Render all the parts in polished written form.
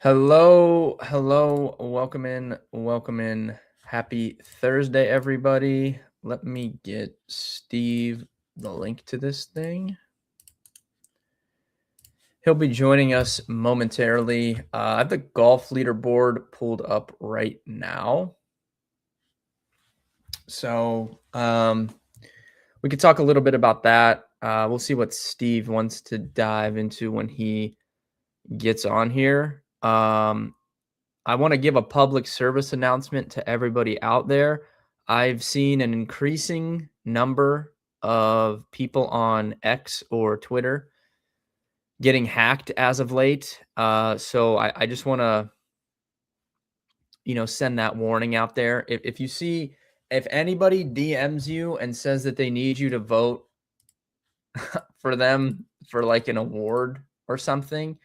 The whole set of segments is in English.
Hello, welcome in. Happy Thursday, everybody. Let me get Steve the link to this thing. He'll be joining us momentarily. I have the golf leaderboard pulled up right now. So we could talk a little bit about that. We'll see what Steve wants to dive into when he gets on here. I want to give a public service announcement to everybody out there. I've seen an increasing number of people on X or Twitter getting hacked as of late. So I just want to, send that warning out there. If anybody DMs you and says that they need you to vote for them for like an award or something,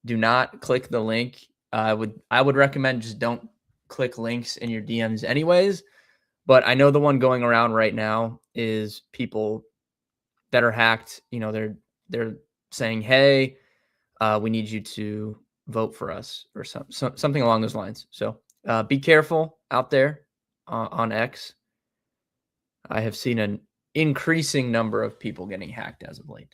do not click the link. I would recommend just don't click links in your DMs anyways. But I know the one going around right now is people that are hacked. They're saying, "Hey, we need you to vote for us," or something along those lines. So be careful out there on X. I have seen an increasing number of people getting hacked as of late.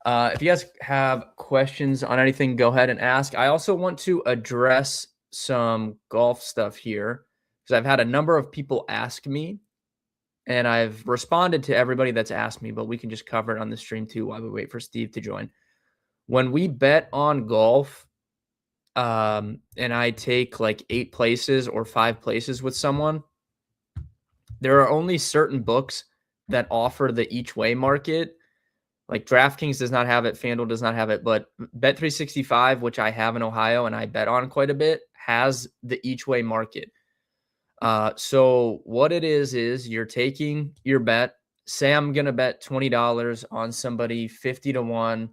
If you guys have questions on anything, go ahead and ask. I also want to address some golf stuff here because I've had a number of people ask me, and I've responded to everybody that's asked me, but we can just cover it on the stream too while we wait for Steve to join. When we bet on golf, and I take like 8 places or 5 places with someone, there are only certain books that offer the each way market. Like DraftKings does not have it, FanDuel does not have it, but Bet365, which I have in Ohio and I bet on quite a bit, has the each way market. So what it is you're taking your bet. Say I'm going to bet $20 on somebody 50 to 1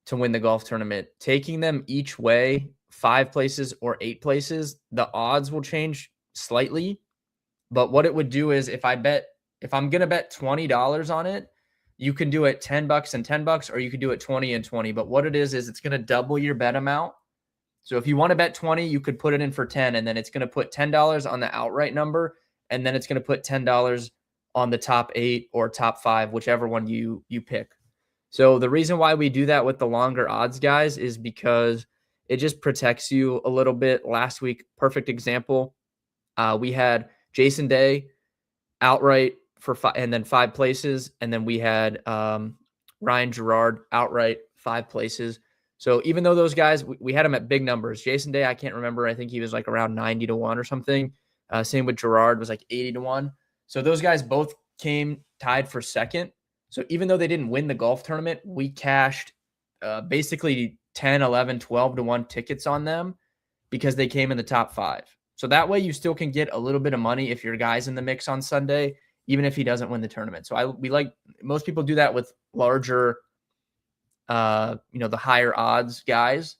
to win the golf tournament. Taking them each way, 5 places or 8 places, the odds will change slightly. But what it would do is if I'm going to bet $20 on it, you can do it $10 and $10, or you could do it 20 and 20. But what it is it's going to double your bet amount. So if you want to bet 20, you could put it in for 10, and then it's going to put $10 on the outright number, and then it's going to put $10 on the top 8 or top 5, whichever one you pick. So the reason why we do that with the longer odds guys is because it just protects you a little bit. Last week, perfect example, we had Jason Day outright for 5, and then 5 places. And then we had Ryan Gerard outright 5 places. So even though those guys, we had them at big numbers. Jason Day, I can't remember. I think he was like around 90 to 1 or something. Same with Gerard, was like 80 to 1. So those guys both came tied for second. So even though they didn't win the golf tournament, we cashed basically 10, 11, 12 to 1 tickets on them because they came in the top 5. So that way you still can get a little bit of money if your guy's in the mix on Sunday, even if he doesn't win the tournament. So most people do that with larger, the higher odds guys.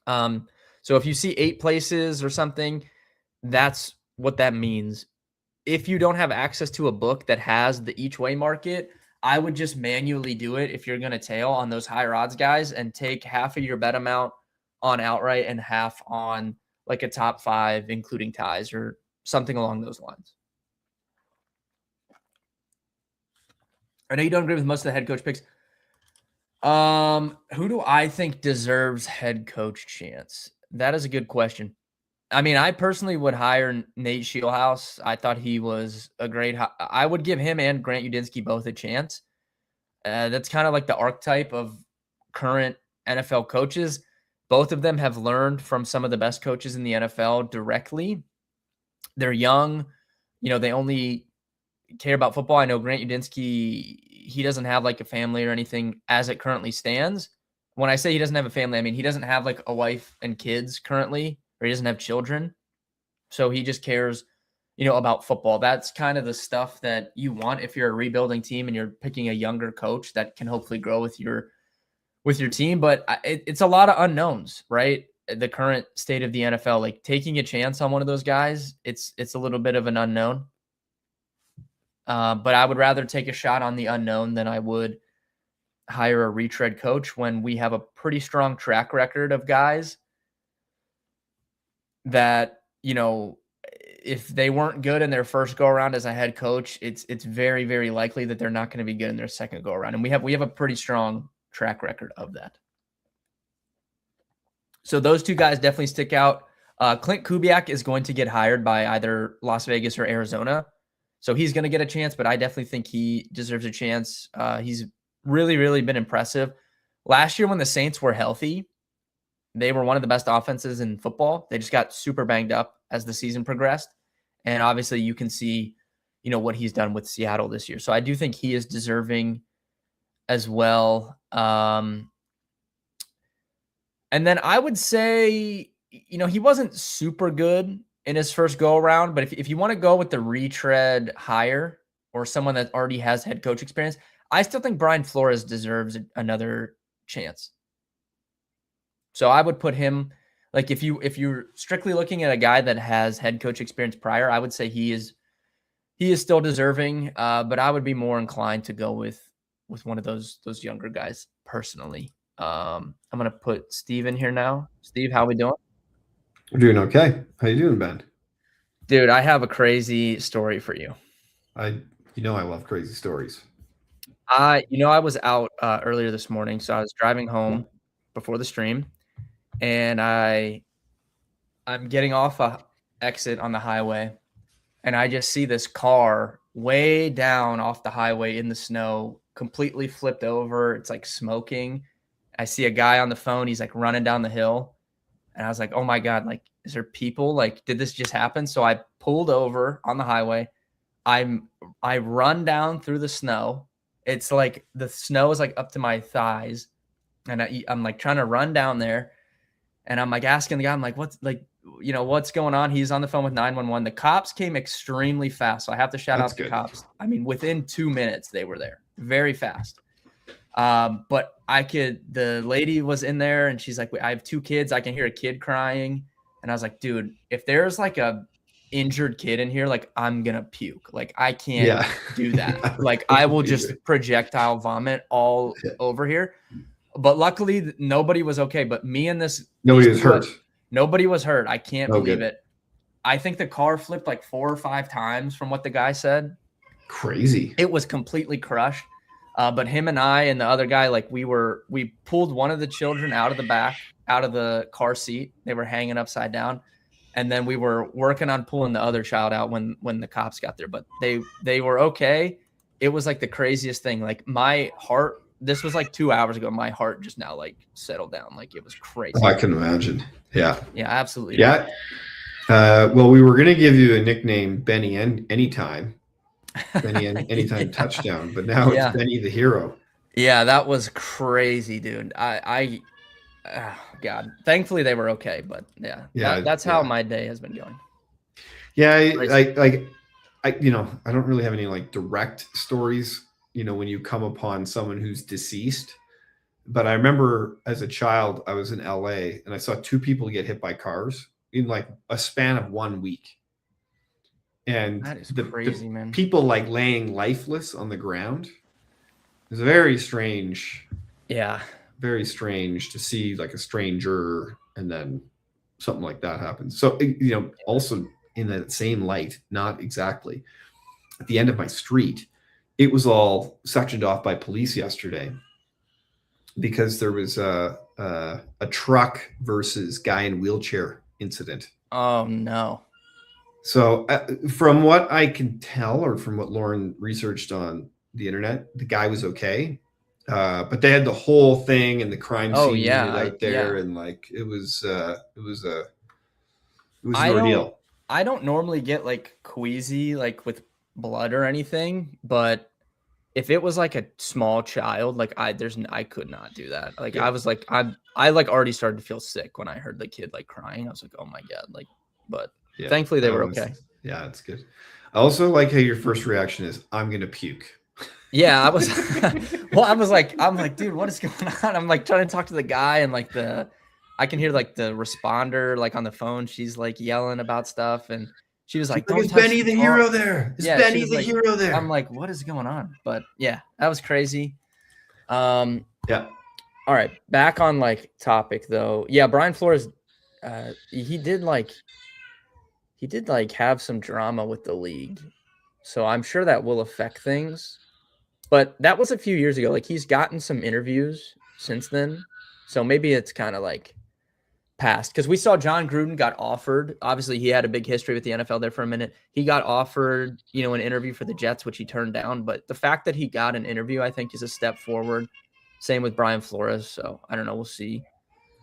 So if you see 8 places or something, that's what that means. If you don't have access to a book that has the each way market, I would just manually do it if you're going to tail on those higher odds guys and take half of your bet amount on outright and half on like a top 5, including ties or something along those lines. I know you don't agree with most of the head coach picks. Who do I think deserves head coach chance? That is a good question. I mean, I personally would hire Nate Scheelhaase. I thought he was a great. I would give him and Grant Udinski both a chance. That's kind of like the archetype of current NFL coaches. Both of them have learned from some of the best coaches in the NFL directly. They're young. They only care about football. I know Grant Udinski, he doesn't have like a family or anything as it currently stands. When I say he doesn't have a family, I mean he doesn't have like a wife and kids currently, or he doesn't have children. So he just cares, about football. That's kind of the stuff that you want if you're a rebuilding team and you're picking a younger coach that can hopefully grow with your team. But it's a lot of unknowns, right? The current state of the NFL, like taking a chance on one of those guys, it's a little bit of an unknown. But I would rather take a shot on the unknown than I would hire a retread coach when we have a pretty strong track record of guys that, if they weren't good in their first go around as a head coach, it's very, very likely that they're not going to be good in their second go around. And we have a pretty strong track record of that. So those two guys definitely stick out. Clint Kubiak is going to get hired by either Las Vegas or Arizona. So he's going to get a chance, but I definitely think he deserves a chance. He's really, really been impressive. Last year when the Saints were healthy, they were one of the best offenses in football. They just got super banged up as the season progressed. And obviously you can see, what he's done with Seattle this year. So I do think he is deserving as well. And then I would say, he wasn't super good in his first go around, but if you want to go with the retread hire or someone that already has head coach experience, I still think Brian Flores deserves another chance. So I would put him, like, if you're strictly looking at a guy that has head coach experience prior, I would say he is still deserving. But I would be more inclined to go with one of those younger guys personally. I'm gonna put Steve in here now. Steve, how we doing? We're doing okay. How you doing, Ben? Dude, I have a crazy story for you. I love crazy stories. I was out earlier this morning, so I was driving home before the stream, and I'm getting off a exit on the highway, and I just see this car way down off the highway in the snow, completely flipped over. It's like smoking. I see a guy on the phone. He's like running down the hill. And I was like, oh my God, like, is there people? Like, did this just happen? So I pulled over on the highway. I run down through the snow. It's like the snow is like up to my thighs. And I'm like trying to run down there. And I'm like asking the guy, I'm like, what's going on? He's on the phone with 911. The cops came extremely fast. So I have to shout out the cops. I mean, within 2 minutes, they were there very fast. But the lady was in there and she's like, I have 2 kids. I can hear a kid crying. And I was like, dude, if there's like a injured kid in here, like I'm going to puke. Like I can't do that. Like I will just projectile vomit all over here. But luckily nobody was okay. But me and nobody was hurt. Nobody was hurt. I can't believe it. I think the car flipped like 4 or 5 times from what the guy said. Crazy. It was completely crushed. But him and I and the other guy, like we pulled one of the children out of the car seat. They were hanging upside down. And then we were working on pulling the other child out when the cops got there, but they were okay. It was like the craziest thing. Like my heart, this was like 2 hours ago. My heart just now like settled down. Like it was crazy. Oh, I can imagine. Yeah. Yeah, absolutely. Yeah. Well, we were going to give you a nickname, Benny Anytime. Benny Anytime Touchdown, but now it's Benny the Hero. Yeah, that was crazy, dude. God, thankfully they were okay, but that's how my day has been going. Yeah, I don't really have any like direct stories, when you come upon someone who's deceased. But I remember as a child, I was in LA and I saw 2 people get hit by cars in like a span of 1 week. And that is crazy, man. People like laying lifeless on the ground. It's very strange. Yeah. Very strange to see like a stranger and then something like that happens. So, also in that same light, not exactly at the end of my street, it was all sectioned off by police yesterday because there was a truck versus guy in wheelchair incident. Oh no. So from what I can tell, or from what Lauren researched on the internet, the guy was okay. But they had the whole thing and the crime scene unit out there. And like, it was an ordeal. I don't normally get like queasy, like with blood or anything, but if it was like a small child, like I could not do that. Like I was like, I like already started to feel sick when I heard the kid like crying. I was like, oh my God. Like, but thankfully they were okay. Yeah, it's good. I also like how your first reaction is, I'm going to puke. Yeah, I was, I'm like, dude, what is going on? I'm like trying to talk to the guy and like I can hear like the responder, like on the phone. She's like yelling about stuff. And she was like, is Benny the hero there? Is Benny the hero there? I'm like, what is going on? But yeah, that was crazy. Yeah. All right, back on like topic though. Yeah, Brian Flores, he did like have some drama with the league, so I'm sure that will affect things. But that was a few years ago. Like he's gotten some interviews since then, so maybe it's kind of like past, because we saw John Gruden got offered. Obviously, he had a big history with the NFL there for a minute. He got offered, an interview for the Jets, which he turned down. But the fact that he got an interview, I think, is a step forward. Same with Brian Flores. So I don't know. We'll see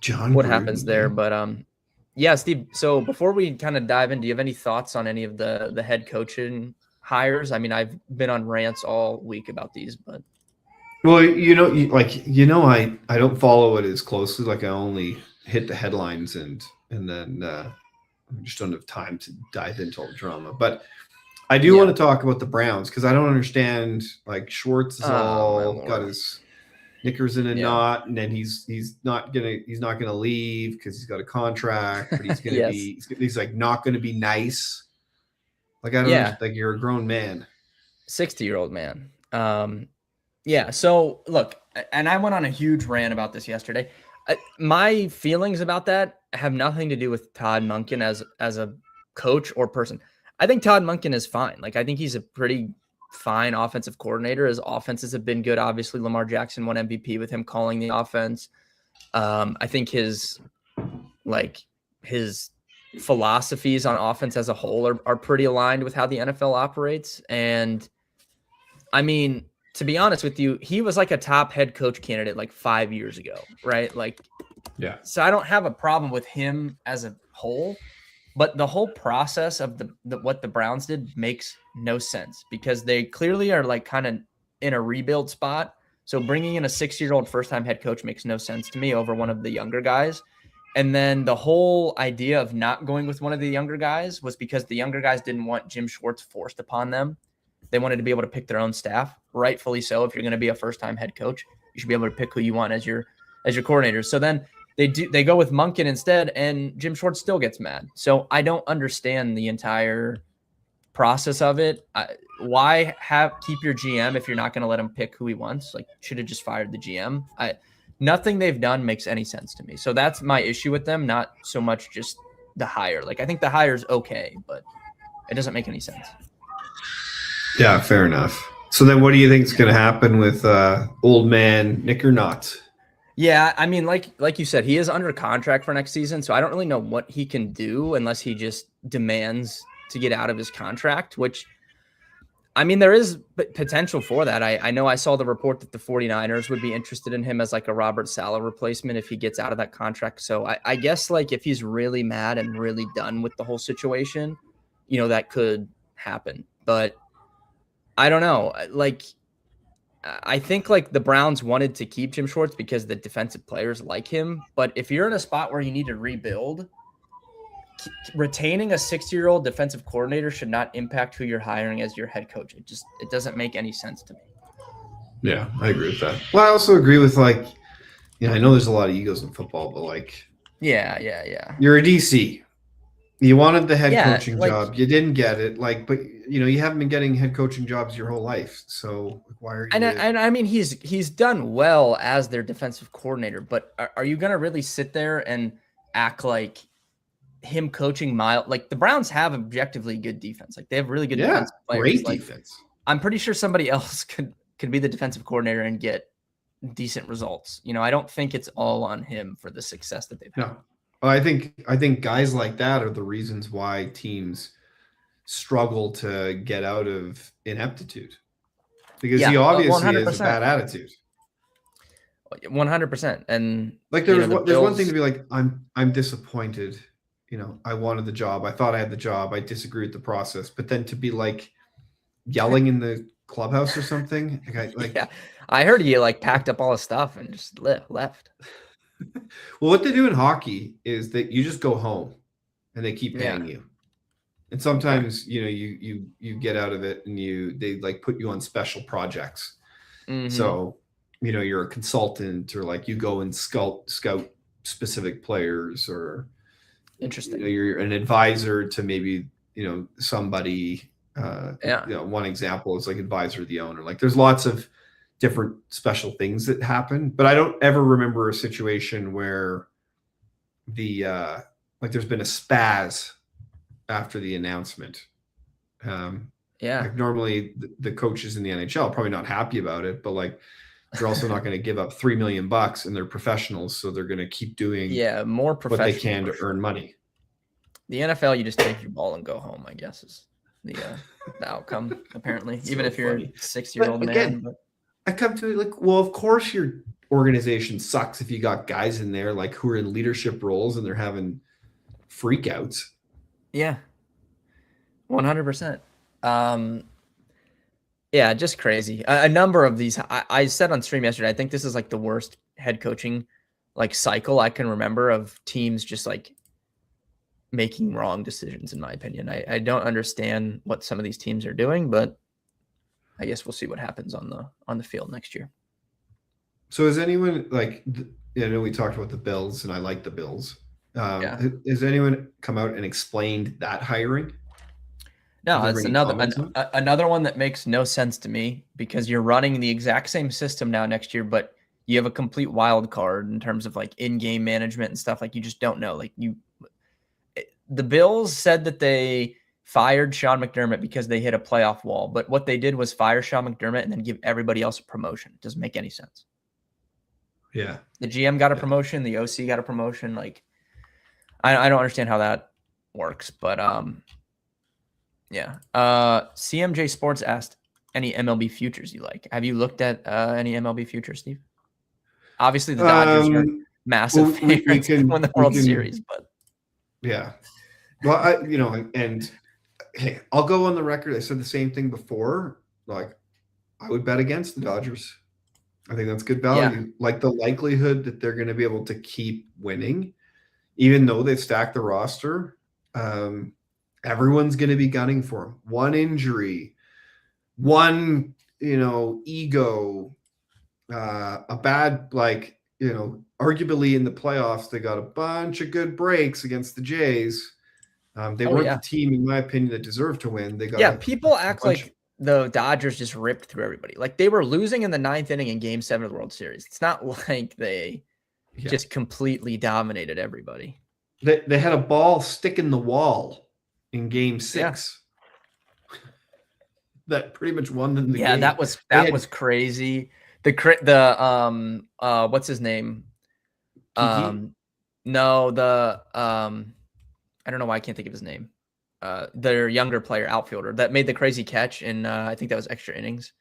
John what happens Gruden, there. man. But yeah, Steve. So before we kind of dive in, do you have any thoughts on any of the head coaching hires? I mean, I've been on rants all week about these, but Well, I don't follow it as closely. Like I only hit the headlines and then I just don't have time to dive into all the drama. But I do yeah. want to talk about the Browns because I don't understand. Like Schwartz is Oh my all got lord. his knickers in a Yeah. knot, and then he's not gonna leave because he's got a contract, but he's gonna Yes. be he's like not gonna be nice. Like I don't Yeah. like you're a grown man. 60-year-old man. Yeah. So look, and I went on a huge rant about this yesterday. My feelings about that have nothing to do with Todd Monken as a coach or person. I think Todd Monken is fine. Like I think he's a pretty fine offensive coordinator. His offenses have been good. Obviously, Lamar Jackson won MVP with him calling the offense. I think his philosophies on offense as a whole are pretty aligned with how the NFL operates. And I mean, to be honest with you, he was like a top head coach candidate like 5 years ago, right? Like, Yeah. so I don't have a problem with him as a whole, but the whole process of what the Browns did makes no sense because they clearly are like kind of in a rebuild spot. So bringing in a 6-year-old first-time head coach makes no sense to me over one of the younger guys. And then the whole idea of not going with one of the younger guys was because the younger guys didn't want Jim Schwartz forced upon them. They wanted to be able to pick their own staff, rightfully so. If you're going to be a first-time head coach, you should be able to pick who you want as your coordinator. So then they go with Monken instead, and Jim Schwartz still gets mad. So I don't understand the entire process of it. Why keep your GM if you're not going to let him pick who he wants? Like, should have just fired the GM. Nothing they've done makes any sense to me. So that's my issue with them, not so much just the hire. Like, I think the hire's okay, but it doesn't make any sense. Yeah, fair enough. So then what do you think is going to happen with old man Nick or not? Yeah, I mean, like you said, he is under contract for next season, so I don't really know what he can do unless he just demands to get out of his contract, which, I mean, there is potential for that. I know I saw the report that the 49ers would be interested in him as like a Robert Saleh replacement if he gets out of that contract. So I guess like if he's really mad and really done with the whole situation, that could happen. But I don't know. Like, I think like the Browns wanted to keep Jim Schwartz because the defensive players like him. But if you're in a spot where you need to rebuild, retaining a 60-year-old defensive coordinator should not impact who you're hiring as your head coach. It doesn't make any sense to me. Yeah, I agree with that. Well, I also agree with like, I know there's a lot of egos in football, but like, yeah, you're a DC. You wanted the head coaching like, job. You didn't get it. Like, but you haven't been getting head coaching jobs your whole life. So why are you? And I mean, he's done well as their defensive coordinator, but are you going to really sit there and act like him coaching Miles? Like the Browns have objectively good defense. Like they have really good defensive players. Great like, defense. I'm pretty sure somebody else could be the defensive coordinator and get decent results. I don't think it's all on him for the success that they've had. No. Well, I think guys like that are the reasons why teams struggle to get out of ineptitude, because he obviously 100%. has a bad attitude. 100%. And like there's one thing to be like, I'm disappointed. I wanted the job. I thought I had the job. I disagree with the process. But then to be like yelling in the clubhouse or something, yeah, I heard he like packed up all his stuff and just left. Well, what they do in hockey is that you just go home and they keep paying you. And sometimes, you get out of it and they like put you on special projects. Mm-hmm. So, you're a consultant or like you go and scout specific players, or interesting. You're an advisor to maybe, somebody, one example is like advisor to the owner. Like there's lots of different special things that happen. But I don't ever remember a situation where like there's been a spaz after the announcement. Yeah. Like normally the coaches in the NHL are probably not happy about it, but like they're also not going to give up $3 million and they're professionals. So they're going to keep doing more what they professional can to sure. earn money. The NFL, you just take your ball and go home, I guess, is the outcome, apparently, even So if you're funny. a 6-year-old Again, man. But I come to it like, well, of course your organization sucks if you got guys in there like who are in leadership roles and they're having freakouts. yeah, 100%. Yeah, just crazy. A number of these, I said on stream yesterday, I think this is like the worst head coaching like cycle I can remember of teams just like making wrong decisions, in my opinion. I don't understand what some of these teams are doing, but I guess we'll see what happens on the field next year. So is anyone like, I know we talked about the Bills and I like the Bills. Yeah. Has anyone come out and explained that hiring? No, it's another one that makes no sense to me because you're running the exact same system now next year, but you have a complete wild card in terms of like in-game management and stuff. Like you just don't know. Like the Bills said that they fired Sean McDermott because they hit a playoff wall, but what they did was fire Sean McDermott and then give everybody else a promotion. It doesn't make any sense. Yeah. The GM got a promotion, the OC got a promotion. Like I don't understand how that works, but yeah. CMJ Sports asked any MLB futures you like. Have you looked at any MLB futures, Steve? Obviously, the Dodgers are massive favorites to win the World Series, but yeah. Well, and hey, I'll go on the record. I said the same thing before. Like, I would bet against the Dodgers. I think that's good value. Yeah. Like the likelihood that they're going to be able to keep winning, even though they've stacked the roster. Everyone's going to be gunning for him. One injury, one, ego, a bad, arguably in the playoffs, they got a bunch of good breaks against the Jays. They weren't the team, in my opinion, that deserved to win. They got people act like the Dodgers just ripped through everybody. Like they were losing in the 9th inning in Game 7 of the World Series. It's not like they just completely dominated everybody. They had a ball stick in the wall in Game 6 that pretty much won them the game. Yeah, that was crazy. The what's his name? Kiki? No, I don't know why I can't think of his name. Their younger player, outfielder, that made the crazy catch in I think that was extra innings.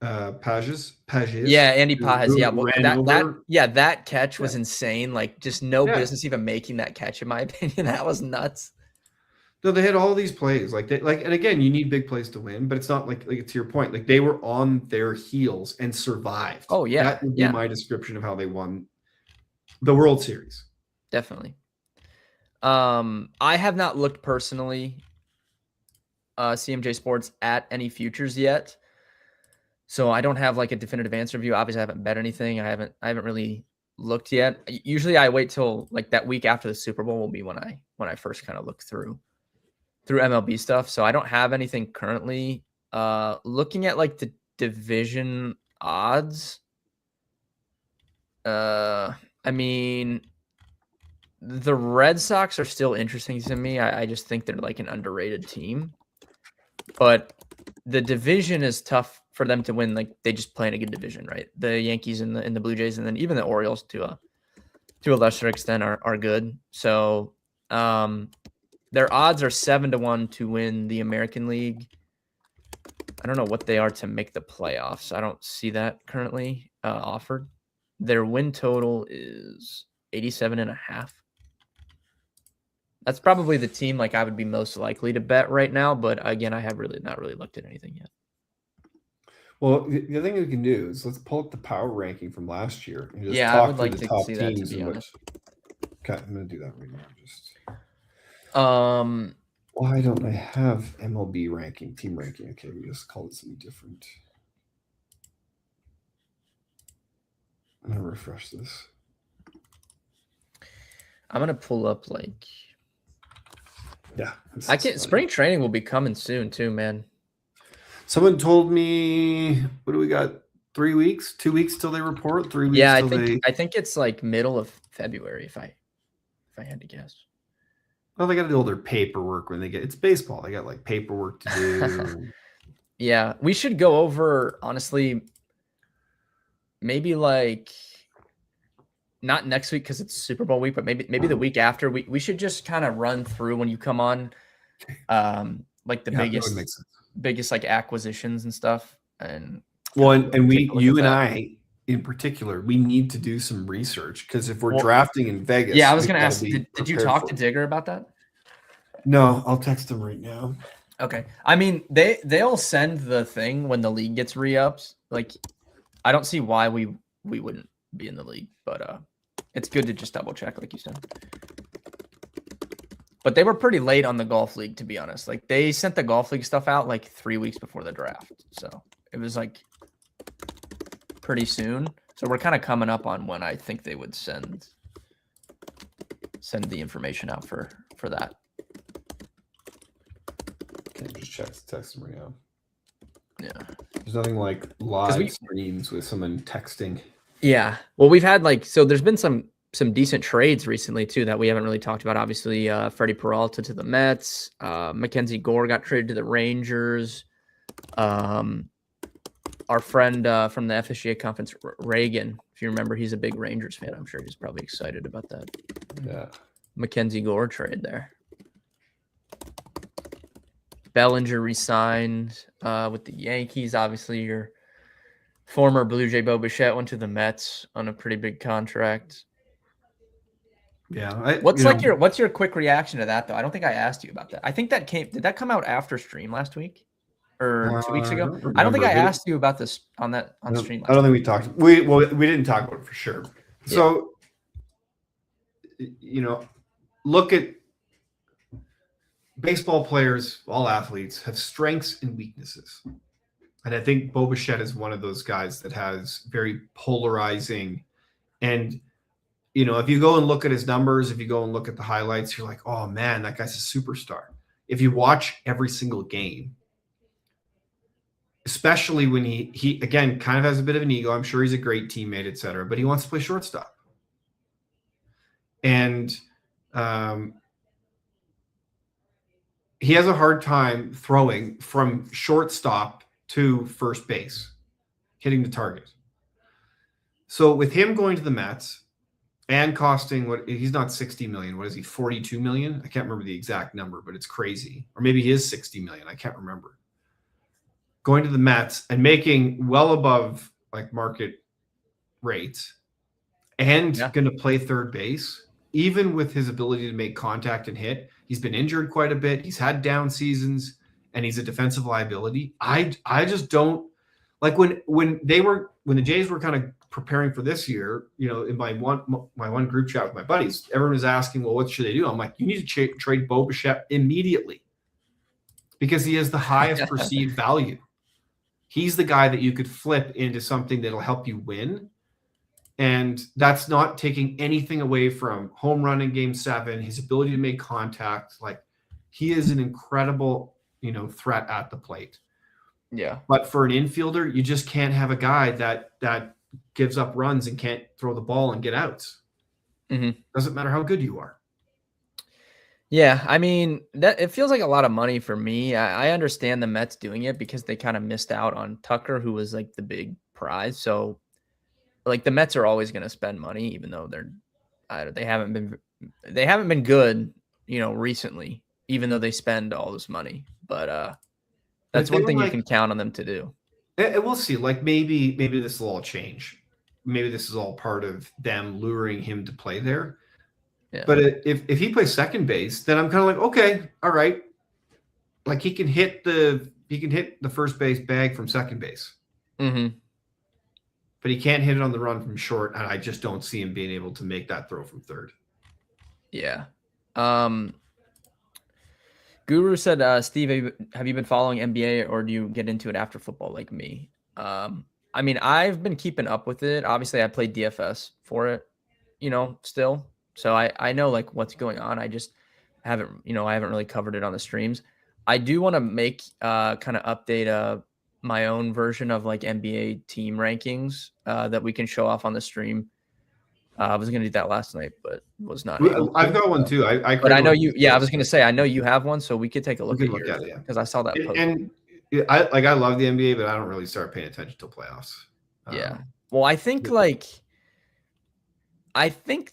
Pages. Yeah, Andy Pages. Yeah, that catch was insane. Like, just no business even making that catch, in my opinion. That was nuts. No, they had all these plays, and again, you need big plays to win, but it's not like to your point, like they were on their heels and survived. Oh yeah, that would be my description of how they won the World Series. Definitely. I have not looked personally, CMJ Sports, at any futures yet. So I don't have like a definitive answer of you. Obviously, I haven't bet anything. I haven't really looked yet. Usually I wait till like that week after the Super Bowl will be when I first kind of look through MLB stuff. So I don't have anything currently. Looking at like the division odds. I mean, the Red Sox are still interesting to me. I just think they're like an underrated team. But the division is tough for them to win. Like they just play in a good division, right? The Yankees and the Blue Jays, and then even the Orioles to a lesser extent are good. So their odds are 7-1 to win the American League. I don't know what they are to make the playoffs. I don't see that currently offered. Their win total is 87.5. That's probably the team like I would be most likely to bet right now. But again, I have not really looked at anything yet. Well, the thing we can do is let's pull up the power ranking from last year and just I would like to see that, to be honest. Okay, I'm going to do that right now. Just why don't I have MLB ranking, team ranking? Okay, we just call it something different. I'm going to refresh this. I'm going to pull up like... Yeah. I can't. Spring training will be coming soon too, man. Someone told me, what do we got? 3 weeks, 2 weeks till they report, 3 weeks Yeah, till they. I think it's like middle of February if I had to guess. Well, they got to do all their paperwork when they get. It's baseball. They got like paperwork to do. Yeah, we should go over, honestly, maybe like not next week because it's Super Bowl week, but maybe the week after. We should just kind of run through when you come on, like the Yeah, that would make sense. biggest like acquisitions and stuff, and Well, kinda and take a look you at and that. I in particular, we need to do some research because if we're Well, drafting in Vegas, yeah, I was we gonna got to ask, be did you prepared talk for to it. Digger about that? No, I'll text him right now. Okay. I mean, they'll send the thing when the league gets re-ups. Like, I don't see why we wouldn't be in the league, but it's good to just double check, like you said. But they were pretty late on the golf league, to be honest. Like, they sent the golf league stuff out like 3 weeks before the draft, so it was like pretty soon. So we're kind of coming up on when I think they would send the information out for that. Okay, just text him right now. Yeah. There's nothing like live streams with someone texting. Yeah. Well, we've had there's been some decent trades recently too that we haven't really talked about. Obviously, Freddie Peralta to the Mets, Mackenzie Gore got traded to the Rangers. Our friend from the FSGA conference, Reagan, if you remember, he's a big Rangers fan. I'm sure he's probably excited about that. Yeah. Mackenzie Gore trade there. Bellinger re-signed with the Yankees. Obviously, your former Blue Jay Bo Bichette went to the Mets on a pretty big contract. Yeah. What's your quick reaction to that though? I don't think I asked you about that. I think did that come out after stream last week or 2 weeks ago? I don't think I asked you about this on stream. I don't think we talked. We didn't talk about it for sure. So, look at baseball players. All athletes have strengths and weaknesses, and I think Bo Bichette is one of those guys that has very polarizing. And if you go and look at his numbers, if you go and look at the highlights, you're like, oh man, that guy's a superstar. If you watch every single game, especially when he again kind of has a bit of an ego. I'm sure he's a great teammate, etc. But he wants to play shortstop, and he has a hard time throwing from shortstop to first base, hitting the target. So with him going to the Mets and costing he's not 60 million. What is he? 42 million? I can't remember the exact number, but it's crazy. Or maybe he is 60 million. I can't remember. Going to the Mets and making well above like market rates and going to play third base, even with his ability to make contact and hit. He's been injured quite a bit. He's had down seasons and he's a defensive liability. I just don't like when the Jays were kind of preparing for this year, in my one group chat with my buddies, everyone was asking, well, what should they do? I'm like, you need to trade Bo Bichette immediately because he has the highest perceived value. He's the guy that you could flip into something that'll help you win. And that's not taking anything away from home run in Game 7, his ability to make contact. Like, he is an incredible, threat at the plate. Yeah. But for an infielder, you just can't have a guy that gives up runs and can't throw the ball and get outs. Mm-hmm. Doesn't matter how good you are. Yeah, I mean, that it feels like a lot of money for me. I understand the Mets doing it because they kind of missed out on Tucker, who was like the big prize. So, like, the Mets are always going to spend money, even though they haven't been good, recently. Even though they spend all this money, but that's one thing you can count on them to do. And we'll see. Like maybe this will all change. Maybe this is all part of them luring him to play there. Yeah. But if he plays second base, then I'm kind of like, okay, all right. Like he can hit the first base bag from second base. Mm-hmm. But he can't hit it on the run from short, and I just don't see him being able to make that throw from third. Yeah. Guru said, Steve, have you been following NBA or do you get into it after football like me? I mean, I've been keeping up with it. Obviously, I played DFS for it, still. So I know like what's going on. I just haven't really covered it on the streams. I do want to make kind of update my own version of like NBA team rankings that we can show off on the stream. I was going to do that last night, but was not able I've to. got one too. I But I created know one. you. Yeah, I was going to say I know you have one, so we could take a We look can at look yours at it, yeah. because I saw that post. And I love the NBA, but I don't really start paying attention till playoffs. Yeah. Well, I think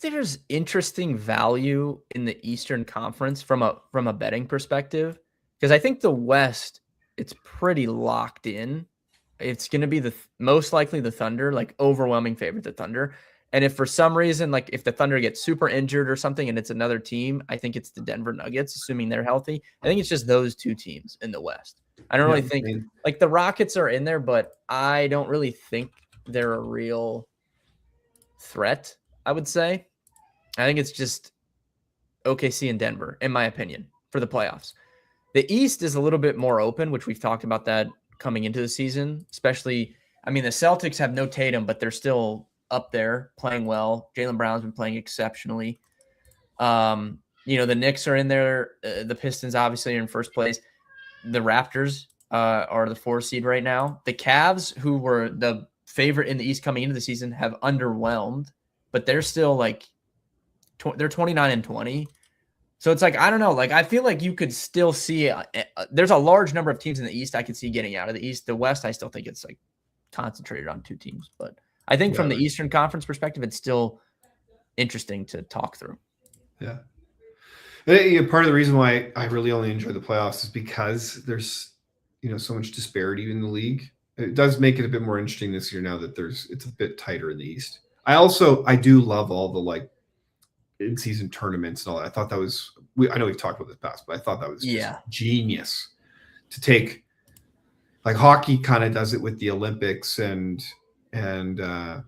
there's interesting value in the Eastern Conference from a betting perspective because I think the West it's pretty locked in. It's going to be most likely the Thunder, like overwhelming favorite, the Thunder. And if for some reason, like if the Thunder gets super injured or something and it's another team, I think it's the Denver Nuggets, assuming they're healthy. I think it's just those two teams in the West. I don't really think like the Rockets are in there, but I don't really think they're a real threat, I would say. I think it's just OKC and Denver, in my opinion, for the playoffs. The East is a little bit more open, which we've talked about that coming into the season, especially. I mean, the Celtics have no Tatum, but they're still up there playing well. Jaylen Brown's been playing exceptionally. The Knicks are in there. The Pistons obviously are in first place. The Raptors are the 4 seed right now. The Cavs, who were the favorite in the East coming into the season, have underwhelmed, but they're still like they're 29-20. So it's like, I don't know. Like, I feel like you could still see there's a large number of teams in the East I could see getting out of the East. The West, I still think it's like concentrated on 2 teams. But I think from the Eastern Conference perspective, it's still interesting to talk through. Yeah. Part of the reason why I really only enjoy the playoffs is because there's, so much disparity in the league. It does make it a bit more interesting this year now that it's a bit tighter in the East. I do love all the like in-season tournaments and all that. I thought that was, I know we've talked about this past, but I thought that was just genius to take. Like hockey kind of does it with the Olympics and some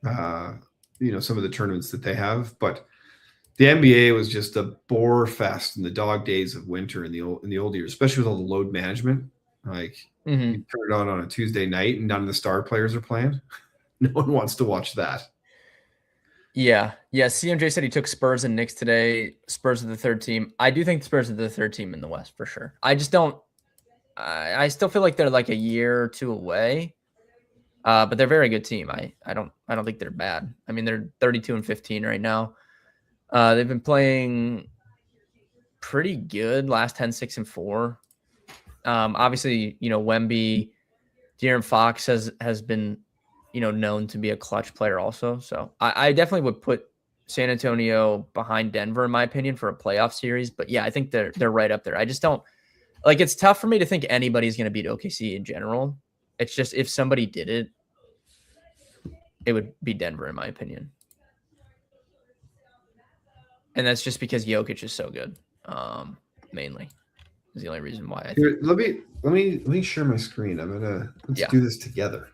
of the tournaments that they have, but the NBA was just a bore fest in the dog days of winter in the old years, especially with all the load management. Like you turn it on a Tuesday night and none of the star players are playing. No one wants to watch that. Yeah. CMJ said he took Spurs and Knicks today. Spurs are the 3rd team. I do think the Spurs are the 3rd team in the West for sure. I just don't. I still feel like they're like a year or 2 away. But they're a very good team. I don't think they're bad. I mean, they're 32-15 right now. They've been playing pretty good last 10, 6, and 4. Obviously, Wemby, De'Aaron Fox has been, known to be a clutch player also. So I definitely would put San Antonio behind Denver, in my opinion, for a playoff series. But yeah, I think they're right up there. I just don't like, it's tough for me to think anybody's going to beat OKC in general. It's just, if somebody did it, it would be Denver, in my opinion. And that's just because Jokic is so good. Mainly is the only reason why. Let me share my screen. Let's do this together.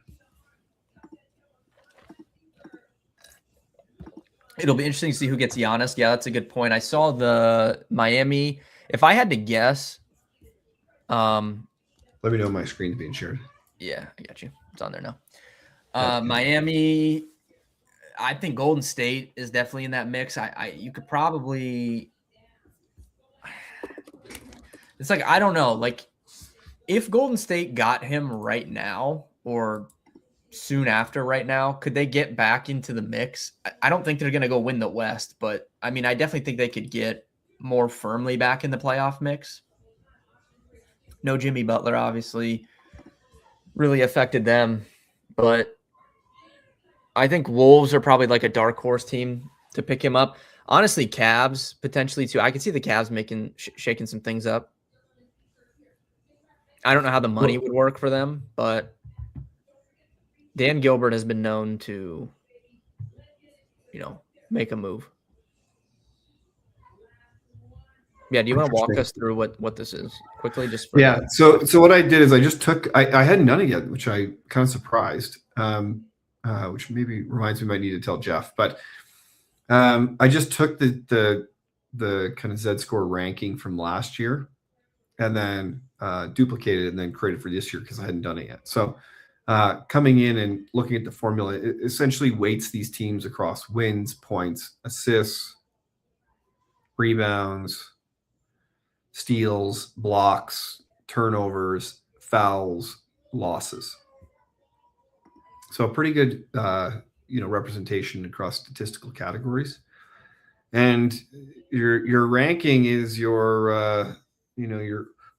It'll be interesting to see who gets Giannis. Yeah, that's a good point. I saw the Miami. If I had to guess, let me know my screen's being shared. Yeah, I got you. It's on there now. Miami. I think Golden State is definitely in that mix. You could probably. It's like, I don't know. Like, if Golden State got him right now or soon after right now, could they get back into the mix? I don't think they're going to go win the West, but I mean, I definitely think they could get more firmly back in the playoff mix. No Jimmy Butler, obviously, really affected them, but I think Wolves are probably like a dark horse team to pick him up. Honestly, Cavs potentially too. I could see the Cavs shaking some things up. I don't know how the money would work for them, but Dan Gilbert has been known to, make a move. Yeah, do you want to walk us through what this is quickly? Just for So what I did is I just took I hadn't done it yet, which I kind of surprised. Which maybe reminds me I might need to tell Jeff, but I just took the kind of Z-score ranking from last year and then duplicated it and then created for this year because I hadn't done it yet. So coming in and looking at the formula, it essentially weights these teams across wins, points, assists, rebounds, steals, blocks, turnovers, fouls, losses. So a pretty good, representation across statistical categories. And your ranking is your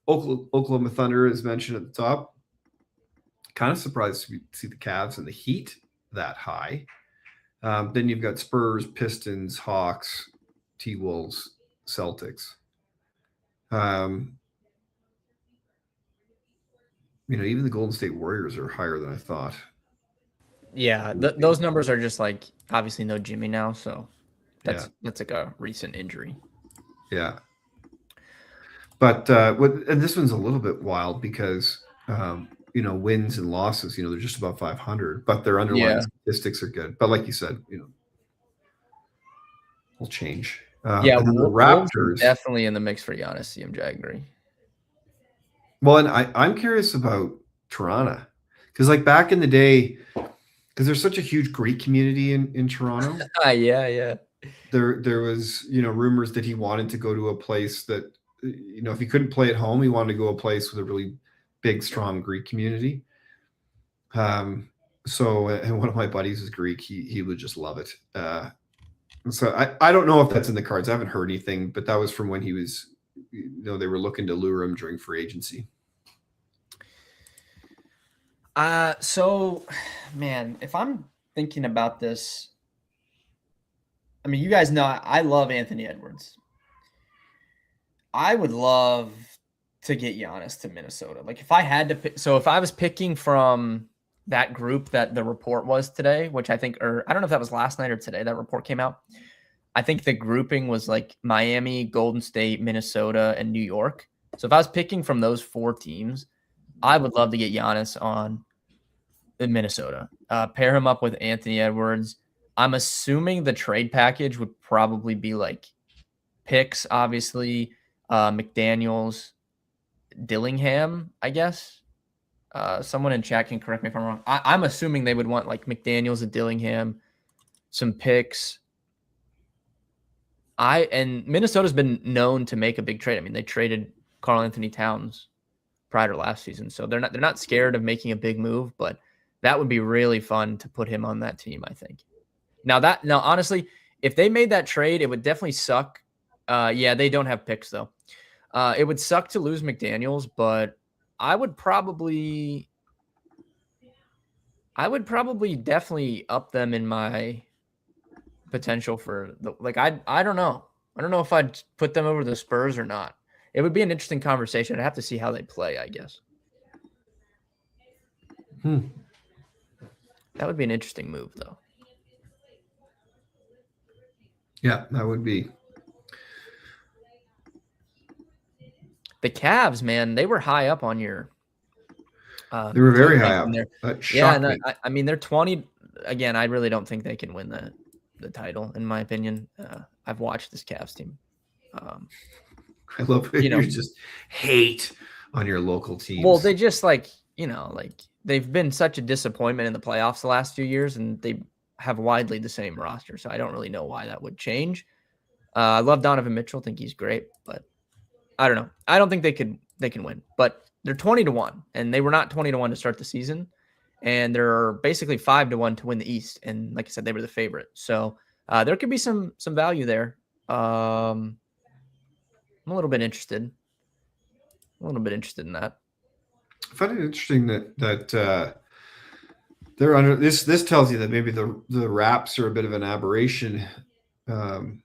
Oklahoma Thunder is mentioned at the top. Kind of surprised to see the Cavs and the Heat that high. Then you've got Spurs, Pistons, Hawks, T-Wolves, Celtics. Even the Golden State Warriors are higher than I thought. Yeah, those numbers are just like obviously no Jimmy now, so that's like a recent injury. Yeah. But and this one's a little bit wild because wins and losses, they're just above 500, but their underlying statistics are good. But like you said, will change. Yeah, and then the Wolves Raptors definitely in the mix for Giannis. CMJ, I agree. Well, and I'm curious about Toronto because, like back in the day, because there's such a huge Greek community in Toronto. Yeah. There was rumors that he wanted to go to a place that if he couldn't play at home, he wanted to go a place with a really big, strong Greek community. So, and one of my buddies is Greek. He would just love it. So I don't know if that's in the cards. I haven't heard anything, but that was from when he was, they were looking to lure him during free agency. So, man, if I'm thinking about this, I mean, you guys know I love Anthony Edwards. I would love to get Giannis to Minnesota. Like if I had to pick, so if I was picking from that group that the report was today, which I think, or I don't know if that was last night or today, that report came out. I think the grouping was like Miami, Golden State, Minnesota, and New York. So if I was picking from those 4 teams, I would love to get Giannis on in Minnesota. Pair him up with Anthony Edwards. I'm assuming the trade package would probably be like picks, obviously, McDaniels, Dillingham, I guess. Someone in chat can correct me if I'm wrong. I'm assuming they would want like McDaniels and Dillingham, some picks. And Minnesota's been known to make a big trade. I mean, they traded Karl Anthony Towns prior to last season, so they're not scared of making a big move. But that would be really fun to put him on that team, I think. Now honestly, if they made that trade, it would definitely suck. Yeah, they don't have picks though. It would suck to lose McDaniels, but I would probably definitely up them in my potential for the I don't know. I don't know if I'd put them over the Spurs or not. It would be an interesting conversation. I'd have to see how they play, I guess. That would be an interesting move, though. Yeah, that would be. The Cavs, man, they were high up on your. They were very high up. Yeah, I mean they're 20. Again, I really don't think they can win the title, in my opinion. I've watched this Cavs team. I love it. You just hate on your local teams. Well, they just they've been such a disappointment in the playoffs the last few years, and they have widely the same roster. So I don't really know why that would change. I love Donovan Mitchell. Think he's great, but I don't know. I don't think they can win, but they're 20-1, and they were not 20-1 to start the season, and they're basically 5-1 to win the East. And like I said, they were the favorite. So there could be some value there. I'm a little bit interested. In that. I find it interesting that they're under this. This tells you that maybe the Raps are a bit of an aberration. Well,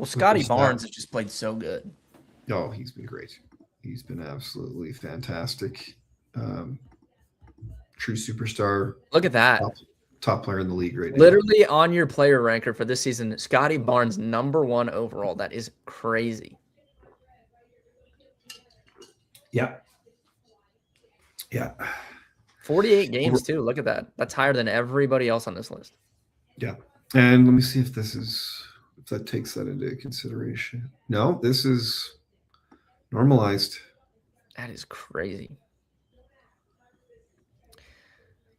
Scotty Barnes has just played so good. Oh, he's been great. He's been absolutely fantastic. True superstar. Look at that. Top player in the league right now. Literally on your player ranker for this season, Scotty Barnes, #1 overall. That is crazy. Yeah. 48 games too. Look at that. That's higher than everybody else on this list. Yeah. And let me see if that takes that into consideration. No, this is normalized. That is crazy.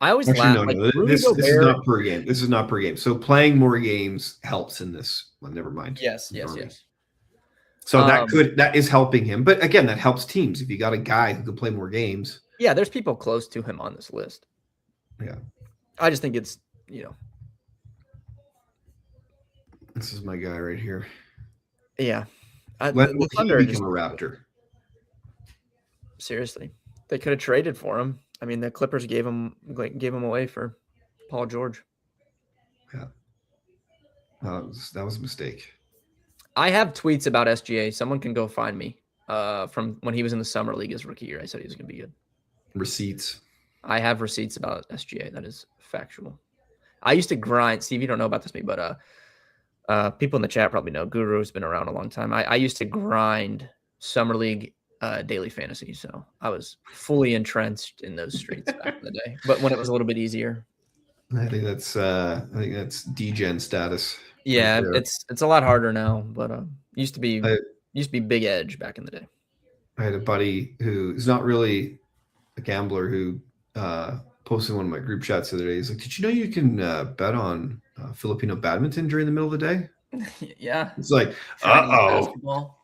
I always laugh. No. This is not per game. This is not per game. So playing more games helps in this. Well, never mind. Yes. So that is helping him. But again, that helps teams. If you got a guy who can play more games, Yeah, there's people close to him on this list. Yeah. I just think it's, This is my guy right here. yeah. When The will he Thunder become just a Raptor? seriously, they could have traded for him. I mean, the Clippers gave him away for Paul George. Yeah. That was a mistake. I have tweets about SGA. Someone can go find me from when he was in the summer league his rookie year. I said he was going to be good. Receipts. I have receipts about SGA. That is factual. I used to grind. Steve, you don't know about this, but people in the chat probably know. Guru's been around a long time. I used to grind summer league daily fantasy, so I was fully entrenched in those streets back in the day. But when it was a little bit easier. I think that's degen status. Yeah, right it's a lot harder now, but used to be big edge back in the day. I had a buddy who is not really a gambler who posted in one of my group chats the other day. He's like, "Did you know you can bet on Filipino badminton during the middle of the day?" Yeah, It's like, Chinese basketball.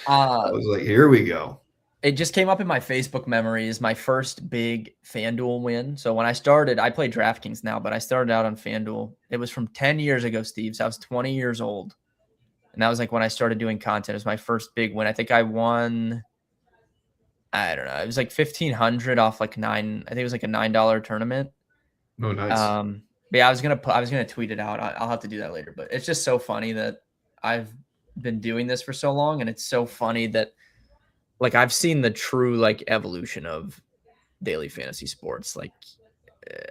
I was like, "Here we go." It just came up in my Facebook memories, my first big FanDuel win. So when I started, I play DraftKings now, but I started out on FanDuel. It was from 10 years ago, Steve. So I was 20 years old. And that was like when I started doing content. It was my first big win. I think I won, I don't know. It was like 1,500 off like I think it was like a $9 tournament. Oh, nice. But yeah, I was gonna tweet it out. I'll have to do that later. But it's just so funny that I've been doing this for so long. And it's so funny that like I've seen the true like evolution of daily fantasy sports. Like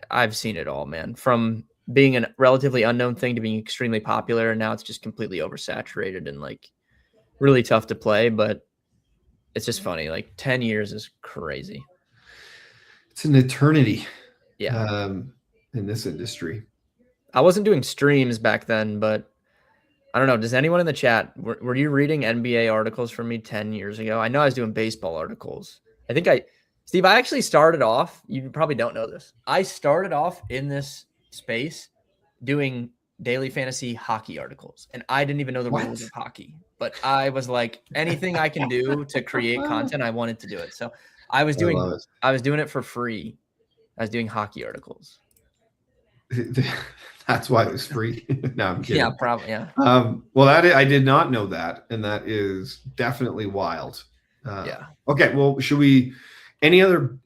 I've seen it all, man. From being a relatively unknown thing to being extremely popular, and now it's just completely oversaturated and like really tough to play. But it's just funny. Like 10 years is crazy. It's an eternity. Yeah. In this industry. I wasn't doing streams back then, but I don't know. Does anyone in the chat, were you reading NBA articles from me 10 years ago? I know I was doing baseball articles. Steve, I actually started off, you probably don't know this. I started off in this space doing daily fantasy hockey articles, and I didn't even know the rules of hockey. But I was like, anything I can do to create content, I wanted to do it. So I was doing it for free. I was doing hockey articles. That's why it was free. No, I'm kidding. Yeah, probably. Yeah. Well, I did not know that, and that is definitely wild. Yeah. Okay. Well, should we? Any other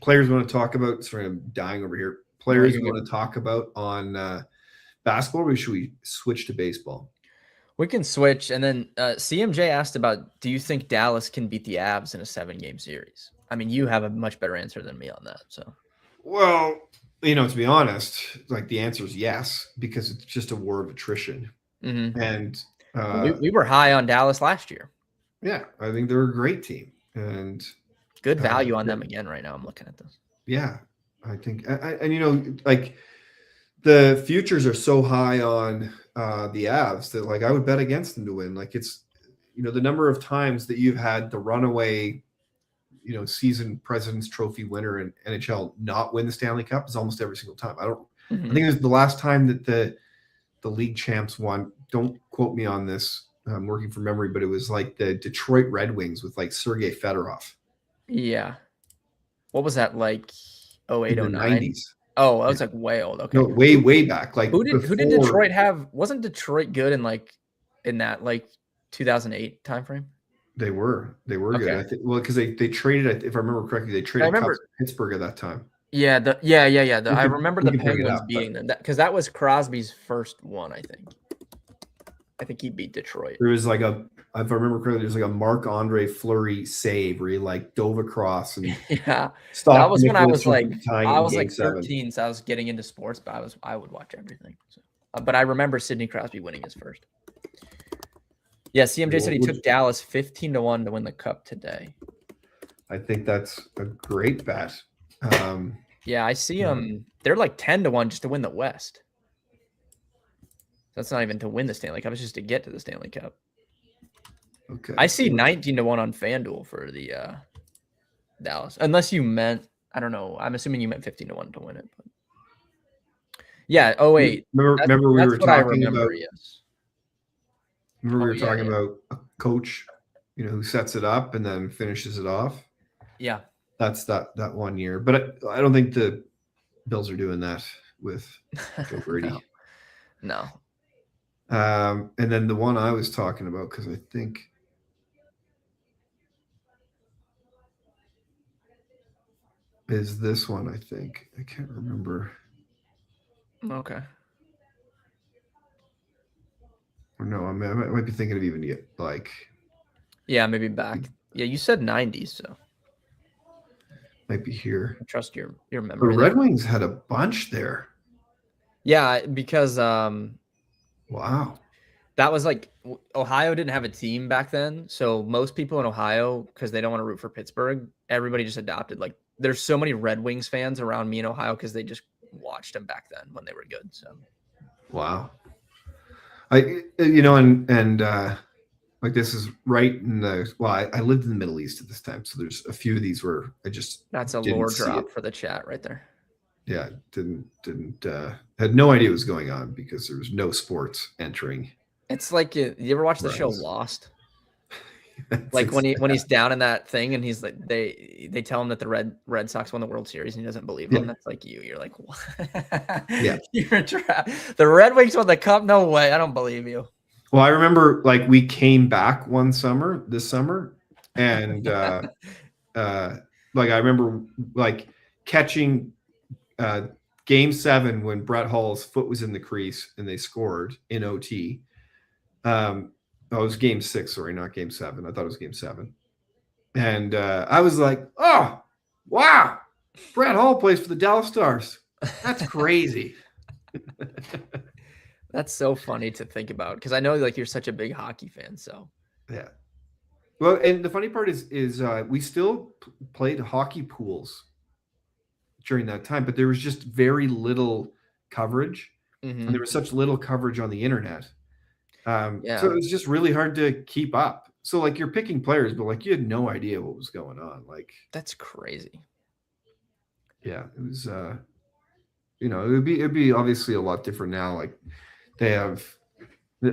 players want to talk about? Sorry, I'm dying over here. Players want to talk about on basketball, or should we switch to baseball? We can switch, and then CMJ asked about, do you think Dallas can beat the Avs in a 7-game series? I mean, you have a much better answer than me on that. So. Well, to be honest, like the answer is yes, because it's just a war of attrition. Mm-hmm. And we were high on Dallas last year. Yeah, I think they're a great team and good value on them again right now. I'm looking at this. Yeah, I think, and like the futures are so high on the Avs that like I would bet against them to win. Like it's, the number of times that you've had the runaway season President's Trophy winner in NHL not win the Stanley Cup is almost every single time. I think it was the last time that the league champs won. Don't quote me on this. I'm working from memory, but it was like the Detroit Red Wings with like Sergei Fedorov. Yeah. What was that like? 08, 09? 90s. Oh, that was like way old. Okay. No, way back. Like who did Detroit have? Wasn't Detroit good in that like 2008 timeframe? They were good. I think because they traded, if I remember correctly, they traded Pittsburgh at that time. Yeah, I remember the Penguins beating them because that was Crosby's first one. I think he beat Detroit. There was like if I remember correctly, there's like a Marc-Andre Fleury save where he like dove across and yeah. Stopped that was when I was like 13, 7. So I was getting into sports, but I would watch everything. So. But I remember Sidney Crosby winning his first. Yeah, CMJ said he took Dallas 15-1 to win the Cup today. I think that's a great bet. Yeah, I see them. They're like 10-1 just to win the West. That's not even to win the Stanley Cup. It's just to get to the Stanley Cup. Okay. I see 19-1 on FanDuel for the Dallas. Unless you meant, I don't know. I'm assuming you meant 15-1 to win it. But. Yeah. Oh wait. Remember we were talking about. Yes. Remember we were talking about a coach who sets it up and then finishes it off. Yeah. That's that 1 year. But I don't think the Bills are doing that with Joe No. Brady. No. And then the one I was talking about, because I think is this one. I think I can't remember. Okay. Or no, I might be thinking of even like. Yeah, maybe back. Yeah, you said 90s, so Might be here. I trust your The memory there. Red Wings had a bunch there. Yeah, because Wow. that was like Ohio didn't have a team back then, so most people in Ohio, because they don't want to root for Pittsburgh, everybody just adopted. Like, there's so many Red Wings fans around me in Ohio because they just watched them back then when they were good. So Wow. And like this is right in the I lived in the Middle East at this time, so there's a few of these where I just that's a didn't lore see it. drop for the chat right there. Yeah, didn't had no idea what was going on because there was no sports entering. It's like you ever watch the show Lost? Like when he's down in that thing and he's like they tell him that the Red Sox won the World Series and he doesn't believe them. That's like you. You're like, what? Yeah, you're trapped. The Red Wings won the cup. No way. I don't believe you. Well, I remember like we came back this summer, and like I remember like catching Game 7 when Brett Hall's foot was in the crease and they scored in OT. It was Game 6, sorry, not Game 7. I thought it was Game 7, and I was like, oh wow, Brett Hall plays for the Dallas Stars. That's crazy. That's so funny to think about because I know like you're such a big hockey fan. So yeah. Well, and the funny part is we still played hockey pools during that time, but there was just very little coverage, and there was such little coverage on the internet. So it was just really hard to keep up. So like you're picking players, but like you had no idea what was going on. Like that's crazy. Yeah, it was. It'd be obviously a lot different now. Like they have.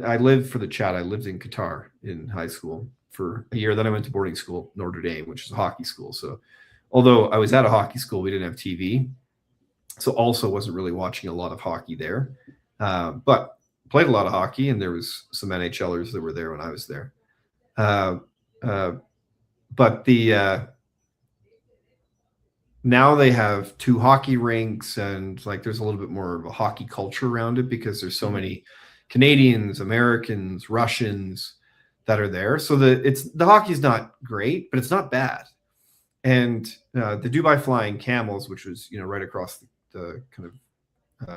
I lived for the chat. I lived in Qatar in high school for a year. Then I went to boarding school, Notre Dame, which is a hockey school. So although I was at a hockey school, we didn't have TV. So also wasn't really watching a lot of hockey there. But played a lot of hockey, and there was some NHLers that were there when I was there. But now they have 2 hockey rinks, and like there's a little bit more of a hockey culture around it because there's so many Canadians, Americans, Russians that are there. So the hockey's not great, but it's not bad. And the Dubai Flying Camels, which was right across the kind of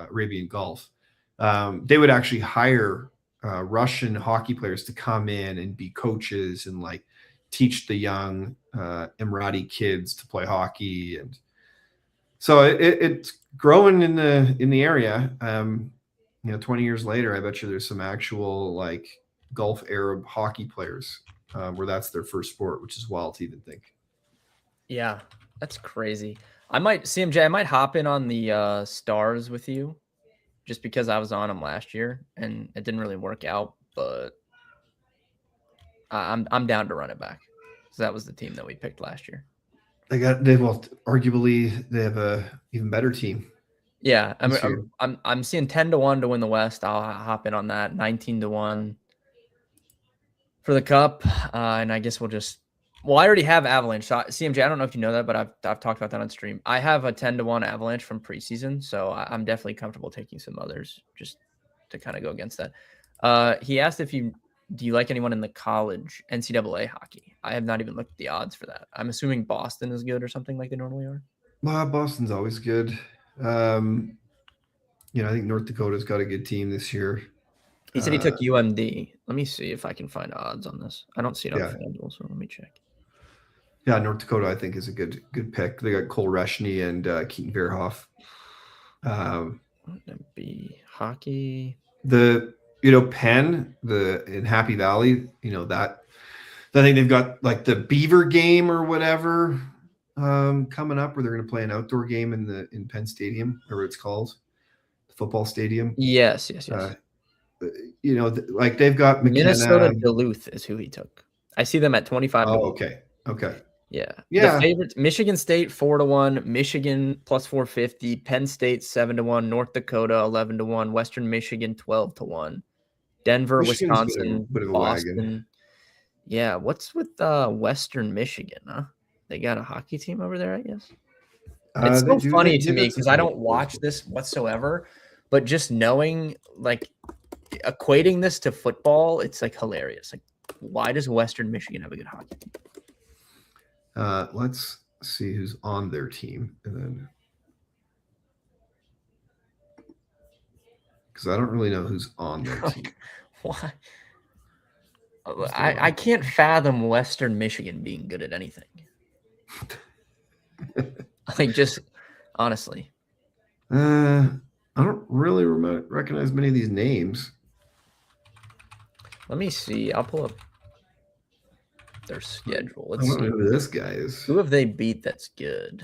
Arabian Gulf, they would actually hire Russian hockey players to come in and be coaches and like teach the young Emirati kids to play hockey. And so it's growing in the area. 20 years later, I bet you there's some actual like Gulf Arab hockey players where that's their first sport, which is wild to even think. Yeah, that's crazy. I might hop in on the Stars with you just because I was on them last year and it didn't really work out, but I'm down to run it back. So that was the team that we picked last year. Arguably they have a even better team. Yeah, I'm seeing 10-1 to win the West. I'll hop in on that. 19-1 for the Cup, and I guess I already have Avalanche. So CMJ, I don't know if you know that, but I've talked about that on stream. I have a 10-1 Avalanche from preseason, so I'm definitely comfortable taking some others just to kind of go against that. He asked do you like anyone in the college NCAA hockey? I have not even looked at the odds for that. I'm assuming Boston is good or something like they normally are. Boston's always good. I think North Dakota's got a good team this year. He said he took UMD. Let me see if I can find odds on this. I don't see it on FanDuel, so let me check. Yeah, North Dakota I think is a good pick. They got Cole Reshny and Keaton Verhoff. Wouldn't it be hockey? Penn, in Happy Valley, that I think they've got like the Beaver game or whatever coming up where they're going to play an outdoor game in Penn Stadium, or what it's called, the football stadium. Yes. Like they've got McKenna. Minnesota Duluth is who he took. I see them at 25 to Oh, 1. okay. Okay. Yeah. The Yeah. favorites: Michigan State 4-1, Michigan plus 450, Penn State 7-1, North Dakota 11-1, Western Michigan 12-1, Denver, Michigan's been a Wisconsin, bit of a wagon. Boston. Yeah, what's with Western Michigan, huh? They got a hockey team over there, I guess. It's They so do. funny to They've me had some because I high don't watch sports. this whatsoever, but just knowing, like, equating this to football, it's like hilarious. Like, why does Western Michigan have a good hockey team? Let's see who's on their team, and then because I don't really know who's on their team. Why? I can't fathom Western Michigan being good at anything. Like, just honestly. I don't really recognize many of these names. Let me see. I'll pull up their schedule. I Let's don't see. know who this guy is. Who have they beat that's good?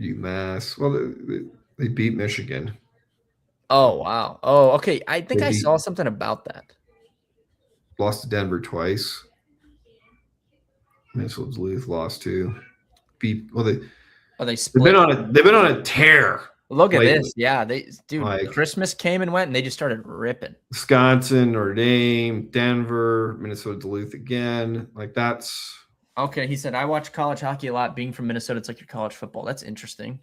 UMass. Well, they beat Michigan. Oh, wow. Oh, okay. I think They I beat- saw something about that. Lost to Denver twice. Minnesota Duluth lost to. Beat. Well, they they've split. been on a tear. Look at lately. this. Yeah, dude, Like, Christmas came and went, and they just started ripping. Wisconsin, Notre Dame, Denver, Minnesota Duluth again. Like, that's Okay, he said, I watch college hockey a lot. Being from Minnesota, it's like your college football. That's interesting.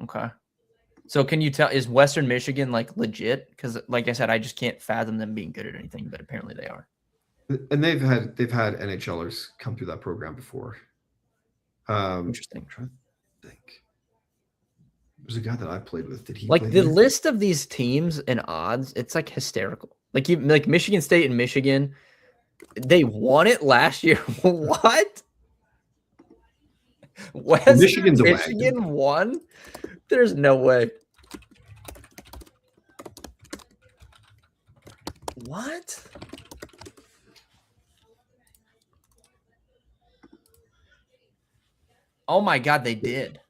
Okay. So can you tell, is Western Michigan like legit? Because like I said, I just can't fathom them being good at anything, but apparently they are. and they've had NHLers come through that program before. Interesting. I'm trying to think. There's a guy that I played with. Did he Like play the there? list of these teams and odds, it's like hysterical. Like Michigan State and Michigan, they won it last year. What? Western Michigan's a Michigan wagon. won? There's no way. What? Oh my God, they did.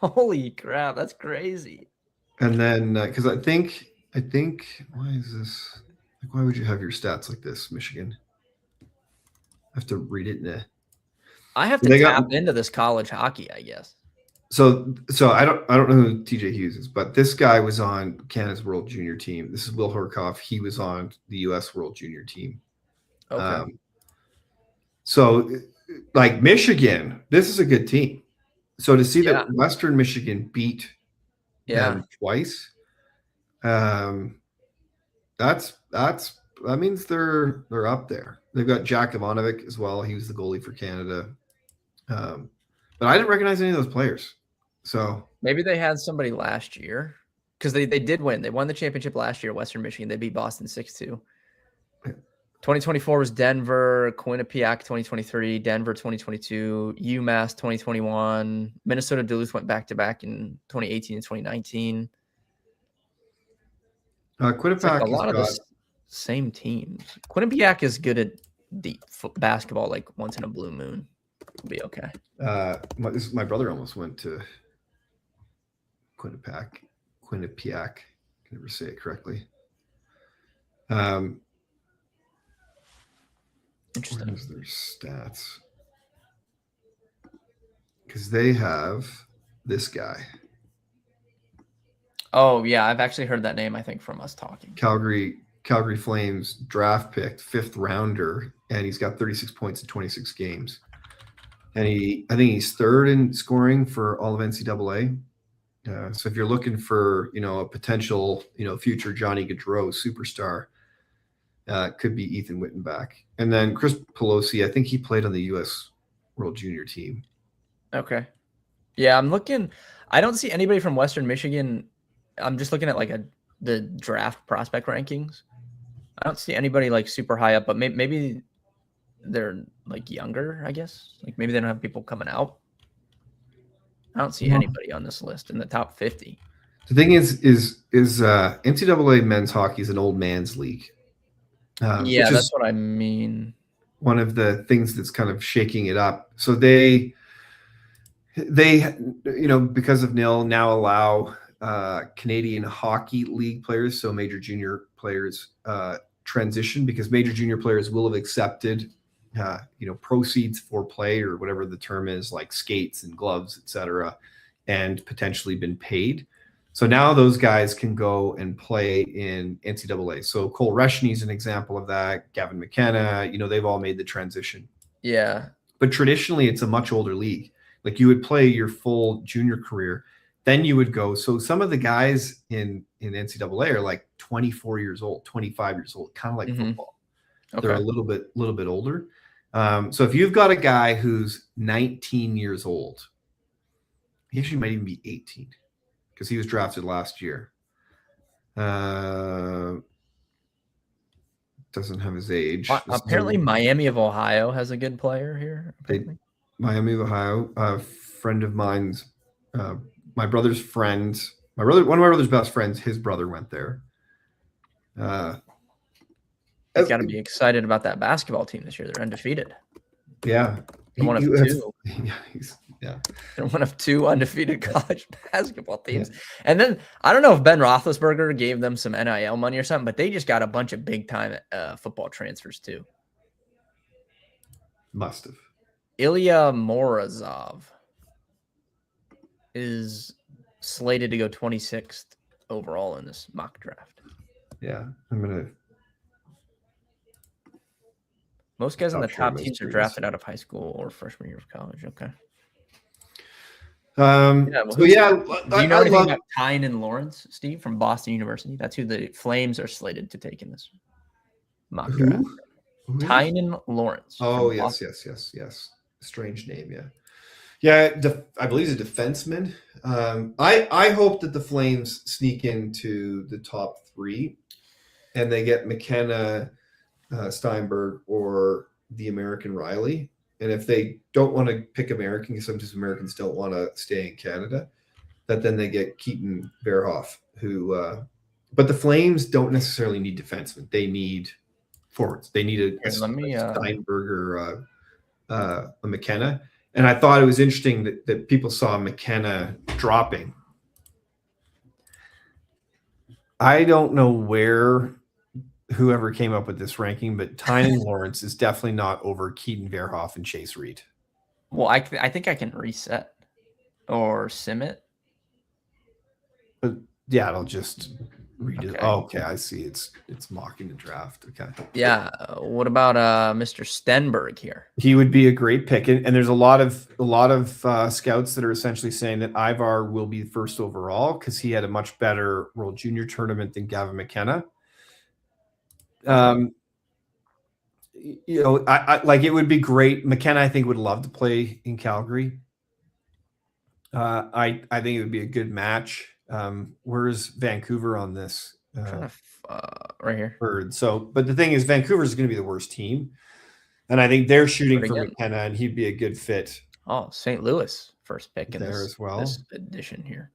Holy crap, that's crazy. And then because I think why is this? Like, why would you have your stats like this, Michigan? I have to read it in a. I have to tap into this college hockey, I guess. So I don't know who TJ Hughes is, but this guy was on Canada's World Junior team. This is Will Hurkoff. He was on the U.S. World Junior team. Okay. So, like, Michigan, this is a good team. So to see that Western Michigan beat them twice, that means they're up there. They've got Jack Ivanovic as well. He was the goalie for Canada. But I didn't recognize any of those players. So maybe they had somebody last year because they did win. They won the championship last year, Western Michigan. They beat Boston 6-2. 2024 was Denver, Quinnipiac 2023, Denver 2022, UMass 2021, Minnesota Duluth went back-to-back in 2018 and 2019. Quinnipiac like a lot of the same teams. Quinnipiac is good at deep basketball, like once in a blue moon. It'll be okay. My brother almost went to Quinnipiac. I can never say it correctly. Interesting. Where's their stats? Because they have this guy. Oh yeah, I've actually heard that name. I think from us talking. Calgary Flames draft picked 5th rounder, and he's got 36 points in 26 games. And I think he's 3rd in scoring for all of NCAA. So if you're looking for, a potential, future Johnny Gaudreau superstar, could be Ethan Wittenbach. And then Chris Pelosi, I think he played on the U.S. World Junior team. Okay. Yeah, I'm looking. I don't see anybody from Western Michigan. I'm just looking at like the draft prospect rankings. I don't see anybody like super high up, but maybe they're like younger, I guess. Like maybe they don't have people coming out. I don't see anybody on this list in the top 50. The thing is NCAA men's hockey is an old man's league. Yeah, that's what I mean. One of the things that's kind of shaking it up. So they because of NIL now allow Canadian Hockey League players, so major junior players transition, because major junior players will have accepted proceeds for play, or whatever the term is, like skates and gloves, etc., and potentially been paid. So now those guys can go and play in NCAA. So Cole Reshny is an example of that. Gavin McKenna, they've all made the transition. Yeah. But traditionally, it's a much older league. Like, you would play your full junior career, then you would go. So some of the guys in NCAA are like 24 years old, 25 years old, kind of like football. Okay. They're a little bit older. So if you've got a guy who's 19 years old, he actually might even be 18 because he was drafted last year. Doesn't have his age. Apparently, Miami of Ohio has a good player here. Miami of Ohio, a friend of mine's, my brother's friend, one of my brother's best friends, his brother went there. You got to be excited about that basketball team this year. They're undefeated. Yeah. They're one of two. Yeah. They're one of two undefeated college basketball teams. Yeah. And then I don't know if Ben Roethlisberger gave them some NIL money or something, but they just got a bunch of big time football transfers too. Must have. Ilya Morozov is slated to go 26th overall in this mock draft. Yeah, I'm gonna. Most guys in the top teams are drafted out of high school or freshman year of college. Okay. Do you know anything about Tynan Lawrence, Steve, from Boston University? That's who the Flames are slated to take in this mock draft. Tynan Lawrence. Oh, yes. Strange name, yeah. Yeah, I believe he's a defenseman. I hope that the Flames sneak into the top 3 and they get McKenna, Steinberg, or the American Riley. And if they don't want to pick American, because sometimes Americans don't want to stay in Canada, that then they get Keaton Verhoff, who but the Flames don't necessarily need defensemen. They need forwards. They need a Steinberg or a McKenna. And I thought it was interesting that people saw McKenna dropping. I don't know whoever came up with this ranking, but Tynan Lawrence is definitely not over Keaton Verhoff and Chase Reed. Well, I think I can reset or sim it. But yeah, it'll just read it. Oh, okay, I see. It's mocking the draft. Okay. Yeah. What about Mr. Stenberg here? He would be a great pick, and there's a lot of scouts that are essentially saying that Ivar will be first overall because he had a much better World Junior tournament than Gavin McKenna. I like, it would be great. McKenna, I think, would love to play in Calgary. I think it would be a good match. Where's Vancouver on this? Right here. But the thing is, Vancouver is going to be the worst team, and I think they're shooting for McKenna, and he'd be a good fit. Oh, St. Louis first pick in there as well. This edition here.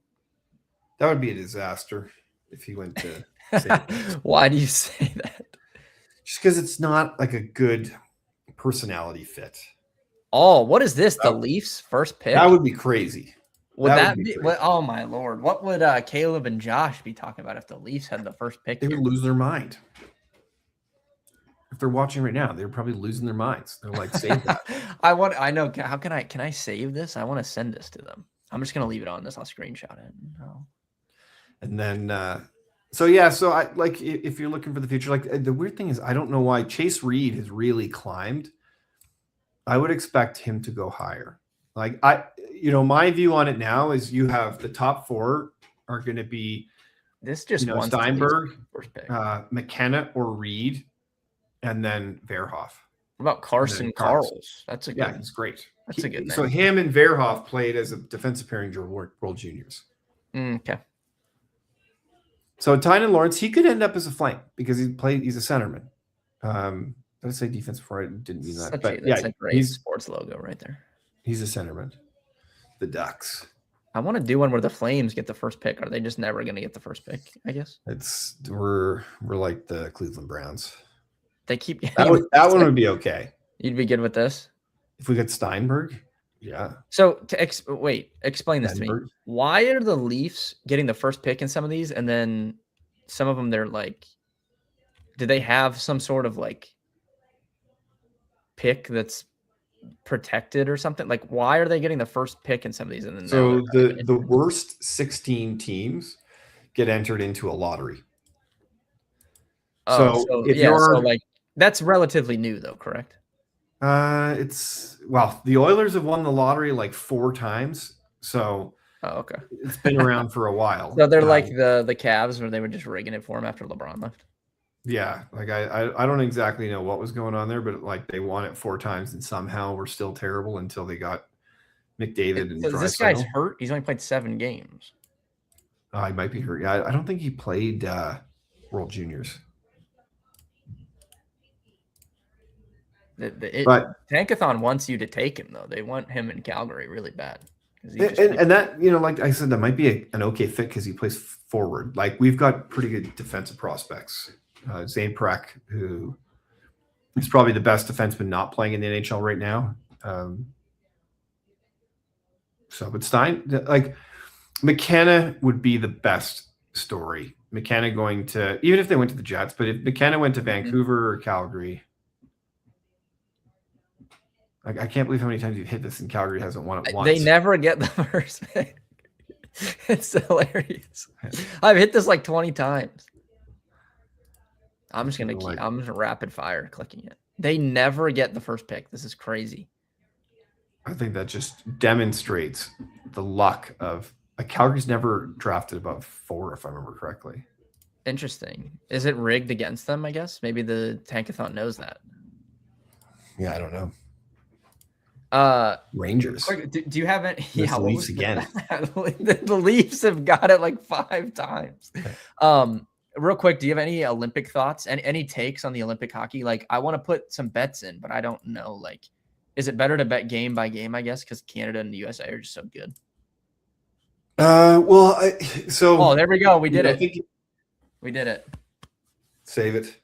That would be a disaster if he went to. Why do you say that? Just because it's not like a good personality fit. Oh, what is this? The Leafs first pick? That would be crazy. Would that be oh my Lord. What would Caleb and Josh be talking about if the Leafs had the first pick? They would lose their mind. If they're watching right now, they're probably losing their minds. They're like, save that. I know. How can I save this? I want to send this to them. I'm just gonna leave it on this. I'll screenshot it. And then so I like, if you're looking for the future, like, the weird thing is, I don't know why Chase Reed has really climbed. I would expect him to go higher. Like, my view on it now is you have the top 4 are going to be Steinberg, McKenna or Reed, and then Verhoff. What about Carson Karls? That's a good. He's great. That's a good name. So him and Verhoff played as a defensive pairing during World Juniors. Okay. So Tynan Lawrence, he could end up as a flank because he's a centerman. Did I say defense before? I didn't mean that. That's a great sports logo right there. He's a centerman. The Ducks. I want to do one where the Flames get the first pick. Are they just never going to get the first pick, I guess? We're like the Cleveland Browns. They keep that one would be okay. You'd be good with this? If we get Steinberg? Yeah. So explain this to me. Why are the Leafs getting the first pick in some of these, and then some of them they're like do they have some sort of like pick that's protected or something? Like, why are they getting the first pick in some of these and then now they're So not even the entering? worst 16 teams get entered into a lottery. Oh, So so if yeah, so you're like that's relatively new though, correct? the Oilers have won the lottery like 4 times, so Oh, okay. it's been around for a while. So they're like the Cavs where they were just rigging it for him after LeBron left. Yeah, like I don't exactly know what was going on there, but like they won it 4 times and somehow were still terrible until they got McDavid and So this guy's Draisaitl. hurt. He's only played 7 games. He might be hurt. Yeah, I don't think he played World Juniors. But Tankathon wants you to take him though. They want him in Calgary really bad. and that, like I said, that might be an okay fit because he plays forward. Like we've got pretty good defensive prospects. Zane Parekh, who is probably the best defenseman not playing in the NHL right now. But Stein, like McKenna would be the best story. McKenna going to, even if they went to the Jets, but if McKenna went to Vancouver or Calgary, I can't believe how many times you've hit this and Calgary hasn't won it once. They never get the first pick. It's hilarious. I've hit this like 20 times. I'm just gonna rapid fire clicking it. They never get the first pick. This is crazy. I think that just demonstrates the luck of Calgary's never drafted above 4, if I remember correctly. Interesting. Is it rigged against them? I guess maybe the Tankathon knows that. Yeah, I don't know. Rangers. Do you have any? Yeah, the Leafs again. The Leafs have got it like 5 times. Real quick, do you have any Olympic thoughts? Any takes on the Olympic hockey? Like, I want to put some bets in, but I don't know. Like, is it better to bet game by game? I guess because Canada and the USA are just so good. Oh, there we go. We did it. We did it. Save it.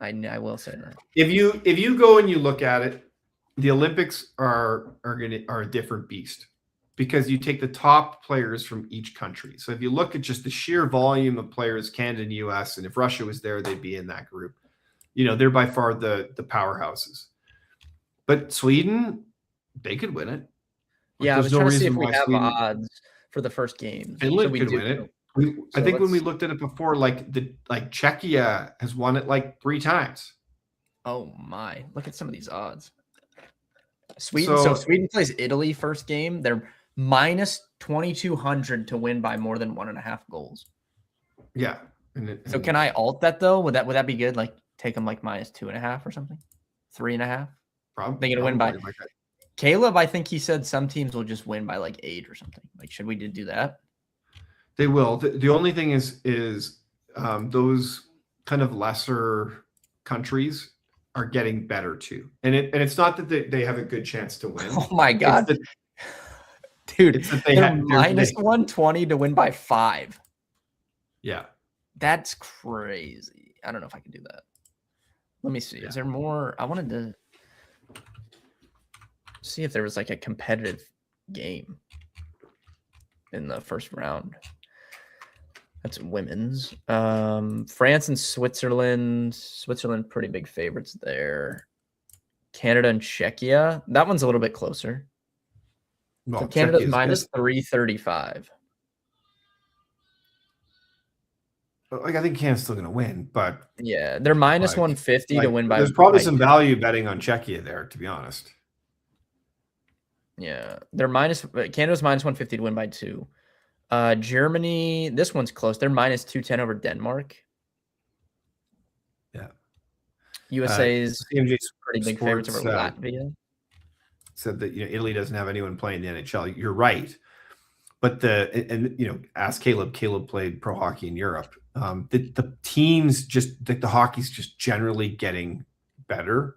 I will say that. If you go and you look at it, the Olympics are a different beast because you take the top players from each country. So if you look at just the sheer volume of players, Canada and US, and if Russia was there, they'd be in that group. They're by far the powerhouses. But Sweden, they could win it. Yeah, I was trying to see if we have odds for the first game. Finland could win it. I think when we looked at it before, like Czechia has won it like 3 times. Oh my! Look at some of these odds. Sweden. So Sweden plays Italy first game. They're minus 2,200 to win by more than 1.5 goals. Yeah. So can I alt that though? Would that be good? Like take them like minus 2.5 or something, 3.5. Probably. They're gonna win by. Like Caleb, I think he said some teams will just win by like 8 or something. Like, should we do that? They will. The only thing is those kind of lesser countries are getting better too, and it's not that they have a good chance to win. Oh my god, dude! It's that they're minus 120 to win by 5. Yeah, that's crazy. I don't know if I can do that. Let me see. Yeah. Is there more? I wanted to see if there was like a competitive game in the first round. That's women's. France and Switzerland. Switzerland, pretty big favorites there. Canada and Czechia. That one's a little bit closer. Well, so Canada's minus 335. Like, I think Canada's still going to win, but yeah, they're minus 150 to win by. There's probably some value betting on Czechia there, to be honest. Yeah, Canada's minus 150 to win by 2. Germany, this one's close. They're minus 210 over Denmark. Yeah. USA's pretty big favorites over Latvia. Said that Italy doesn't have anyone playing the NHL. You're right. But ask Caleb. Caleb played pro hockey in Europe. The teams the hockey's just generally getting better.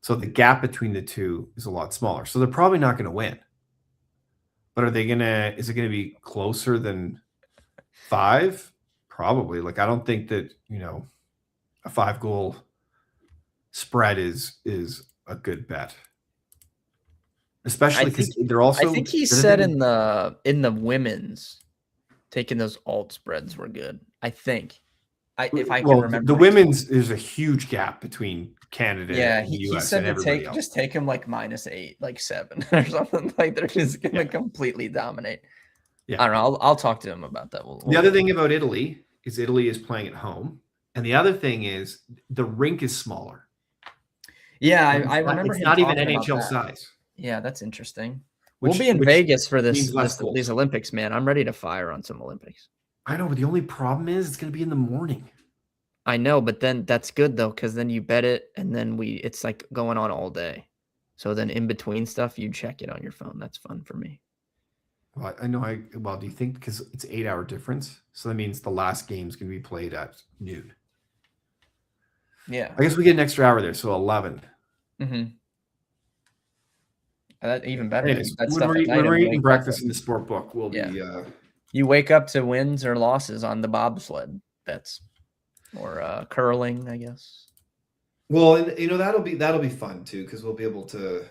So the gap between the two is a lot smaller. So they're probably not going to win. But is it going to be closer than 5? Probably. Like, I don't think that, a 5-goal spread is a good bet. Especially because they're also. I think he said in the women's, taking those alt spreads were good. I think. if I can Well, remember. the women's, there's a huge gap between Canada Yeah, and the he US said and to everybody else. just take him like -8, like 7 or something. Like they're just gonna Yeah. completely dominate. Yeah. I don't know. I'll talk to him about that. The other thing about Italy is playing at home. And the other thing is the rink is smaller. Yeah, Like I remember it's him not even talking about NHL that. size. Yeah, that's interesting. We'll Which be in Vegas for means less goals. these Olympics, man. I'm ready to fire on some Olympics. I know, but the only problem is it's going to be in the morning. I know, but then that's good though, because then you bet it, and then it's like going on all day. So then in between stuff, you check it on your phone. That's fun for me. Well, I know. Well, do you think because it's 8-hour difference, so that means the last game's going to be played at noon? Yeah. I guess we get an extra hour there, so 11. Mm-hmm. That even better. Anyways, That when stuff at night we're and eating wake breakfast up in the sport book, we'll Yeah. be. You wake up to wins or losses on the bobsled bets, or curling, I guess. Well, and, that'll be fun too because we'll be able to.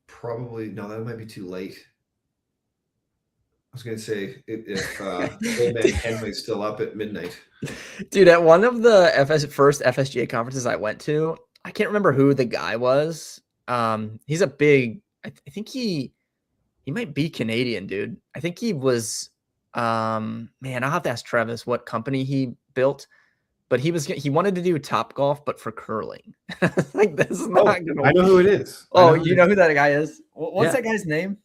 Probably no, that might be too late. I was going to say if old man Kenway's still up at midnight. Dude, at one of the first FSGA conferences I went to, I can't remember who the guy was. He's a big. I think he might be Canadian, dude. I think he was. Man, I'll have to ask Travis what company he built, but he wanted to do Top Golf, but for curling. Like this is not gonna. I know who it is. Oh, you know who that guy is? What's Yeah. that guy's name?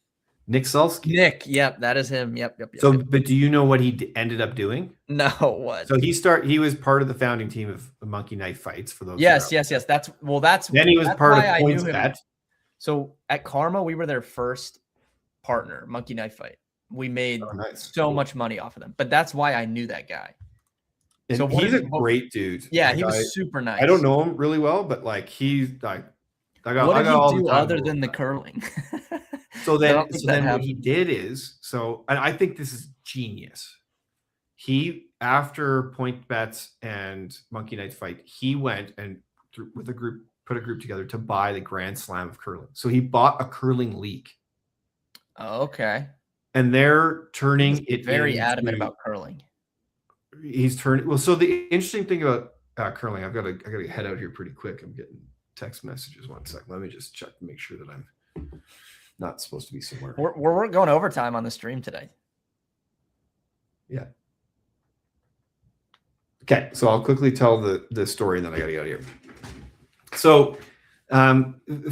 Nick Sulsky. Nick. Yep, that is him. Yep. So, but do you know what he ended up doing? No, what? So he was part of the founding team of the Monkey Knife Fights. For those. Yes. That's then he was part of PointsBet. So at Karma, we were their first partner, Monkey Knife Fight. We made so much money off of them, but that's why I knew that guy. And so he's a great dude. Yeah, he was super nice. I don't know him really well, but like he's like, what did he do other than the curling? So then what he did is, and I think this is genius. He, after PointsBet and Monkey Knife Fight, he went and with a group, put a group together to buy the Grand Slam of curling. So he bought a curling league. Oh, okay. And they're turning it very adamant about curling. He's turning. Well, so the interesting thing about curling, I got to head out here pretty quick. I'm getting text messages. 1 second. Let me just check to make sure that I'm not supposed to be somewhere. We're going overtime on the stream today. Yeah. Okay, so I'll quickly tell the story, and then I got to get out of here. So,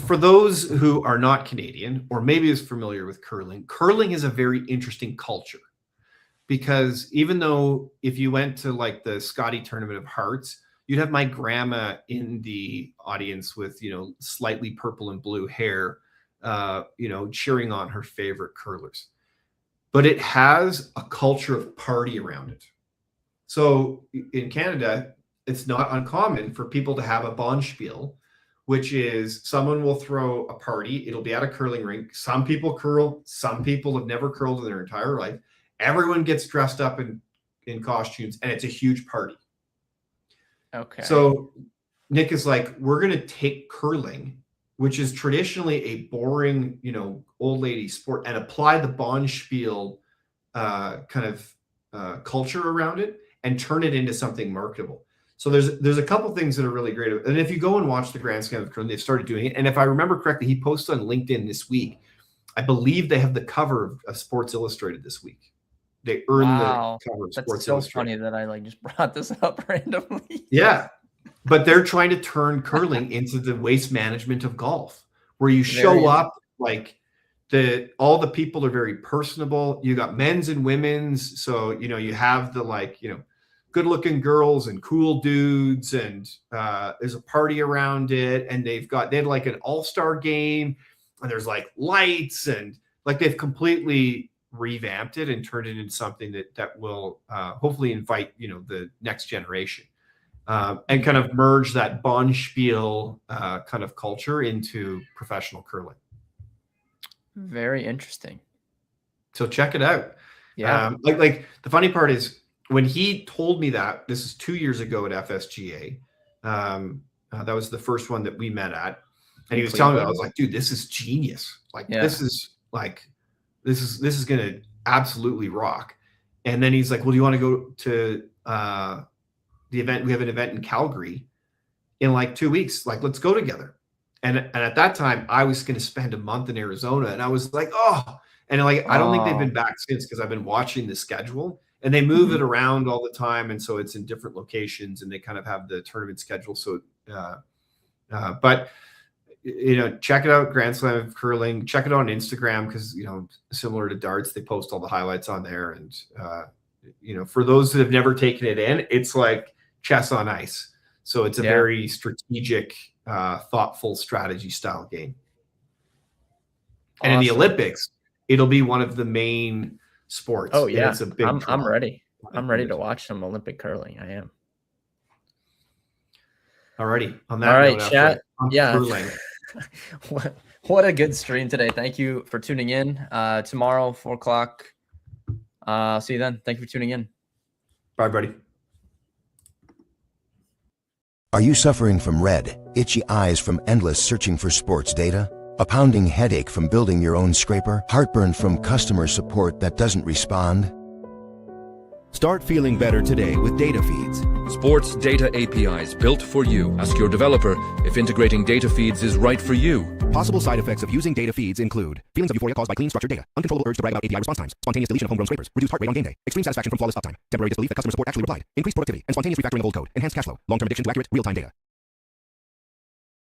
for those who are not Canadian or maybe is familiar with curling is a very interesting culture because even though if you went to like the Scotty Tournament of Hearts, you'd have my grandma in the audience with slightly purple and blue hair, cheering on her favorite curlers. But it has a culture of party around it. So in Canada, it's not uncommon for people to have a bonspiel, which is someone will throw a party. It'll be at a curling rink. Some people curl. Some people have never curled in their entire life. Everyone gets dressed up in costumes, and it's a huge party. Okay. So Nick is like, we're going to take curling, which is traditionally a boring, old lady sport, and apply the bonspiel culture around it and turn it into something marketable. So there's a couple things that are really great. And if you go and watch the Grand Slam of curling, they've started doing it. And if I remember correctly, he posted on LinkedIn this week. I believe they have the cover of Sports Illustrated this week. They earned the cover of Sports Illustrated. That's so funny that I just brought this up randomly. Yeah. But they're trying to turn curling into the waste management of golf, where you show up like all the people are very personable. You got men's and women's. So, you have the good looking girls and cool dudes. And there's a party around it. And they had like an all-star game, and there's like lights, and like they've completely revamped it and turned it into something that will hopefully invite, the next generation. And kind of merge that bonspiel kind of culture into professional curling. Very interesting. So check it out. Yeah. Like the funny part is when he told me that, this is 2 years ago at FSGA. That was the first one that we met at, and he was telling me, I was like, dude, this is genius. Like this is going to absolutely rock. And then he's like, well, do you want to go to the event. We have an event in Calgary in like 2 weeks. Like, let's go together. And at that time, I was going to spend a month in Arizona, and I was like, oh, and like I don't think they've been back since, because I've been watching the schedule, and they move it around all the time, and so it's in different locations, and they kind of have the tournament schedule. So, but check it out, Grand Slam of Curling. Check it out on Instagram, because similar to darts, they post all the highlights on there, and for those that have never taken it in, it's like chess on ice. So it's a very strategic, thoughtful strategy style game. And in the Olympics, it'll be one of the main sports. Oh yeah, it's a big. I'm ready. I'm ready to watch some Olympic curling. I am. Alrighty. On that all right, note, chat. Yeah. Curling. What a good stream today. Thank you for tuning in. Tomorrow, 4:00. See you then. Thank you for tuning in. Bye, buddy. Are you suffering from red, itchy eyes from endless searching for sports data? A pounding headache from building your own scraper? Heartburn from customer support that doesn't respond? Start feeling better today with data feeds. Sports data APIs built for you. Ask your developer if integrating data feeds is right for you. Possible side effects of using data feeds include feelings of euphoria caused by clean, structured data, uncontrollable urge to brag about API response times, spontaneous deletion of homegrown scrapers, reduced heart rate on game day, extreme satisfaction from flawless uptime, temporary disbelief that customer support actually replied, increased productivity and spontaneous refactoring of old code, enhanced cash flow, long-term addiction to accurate, real-time data.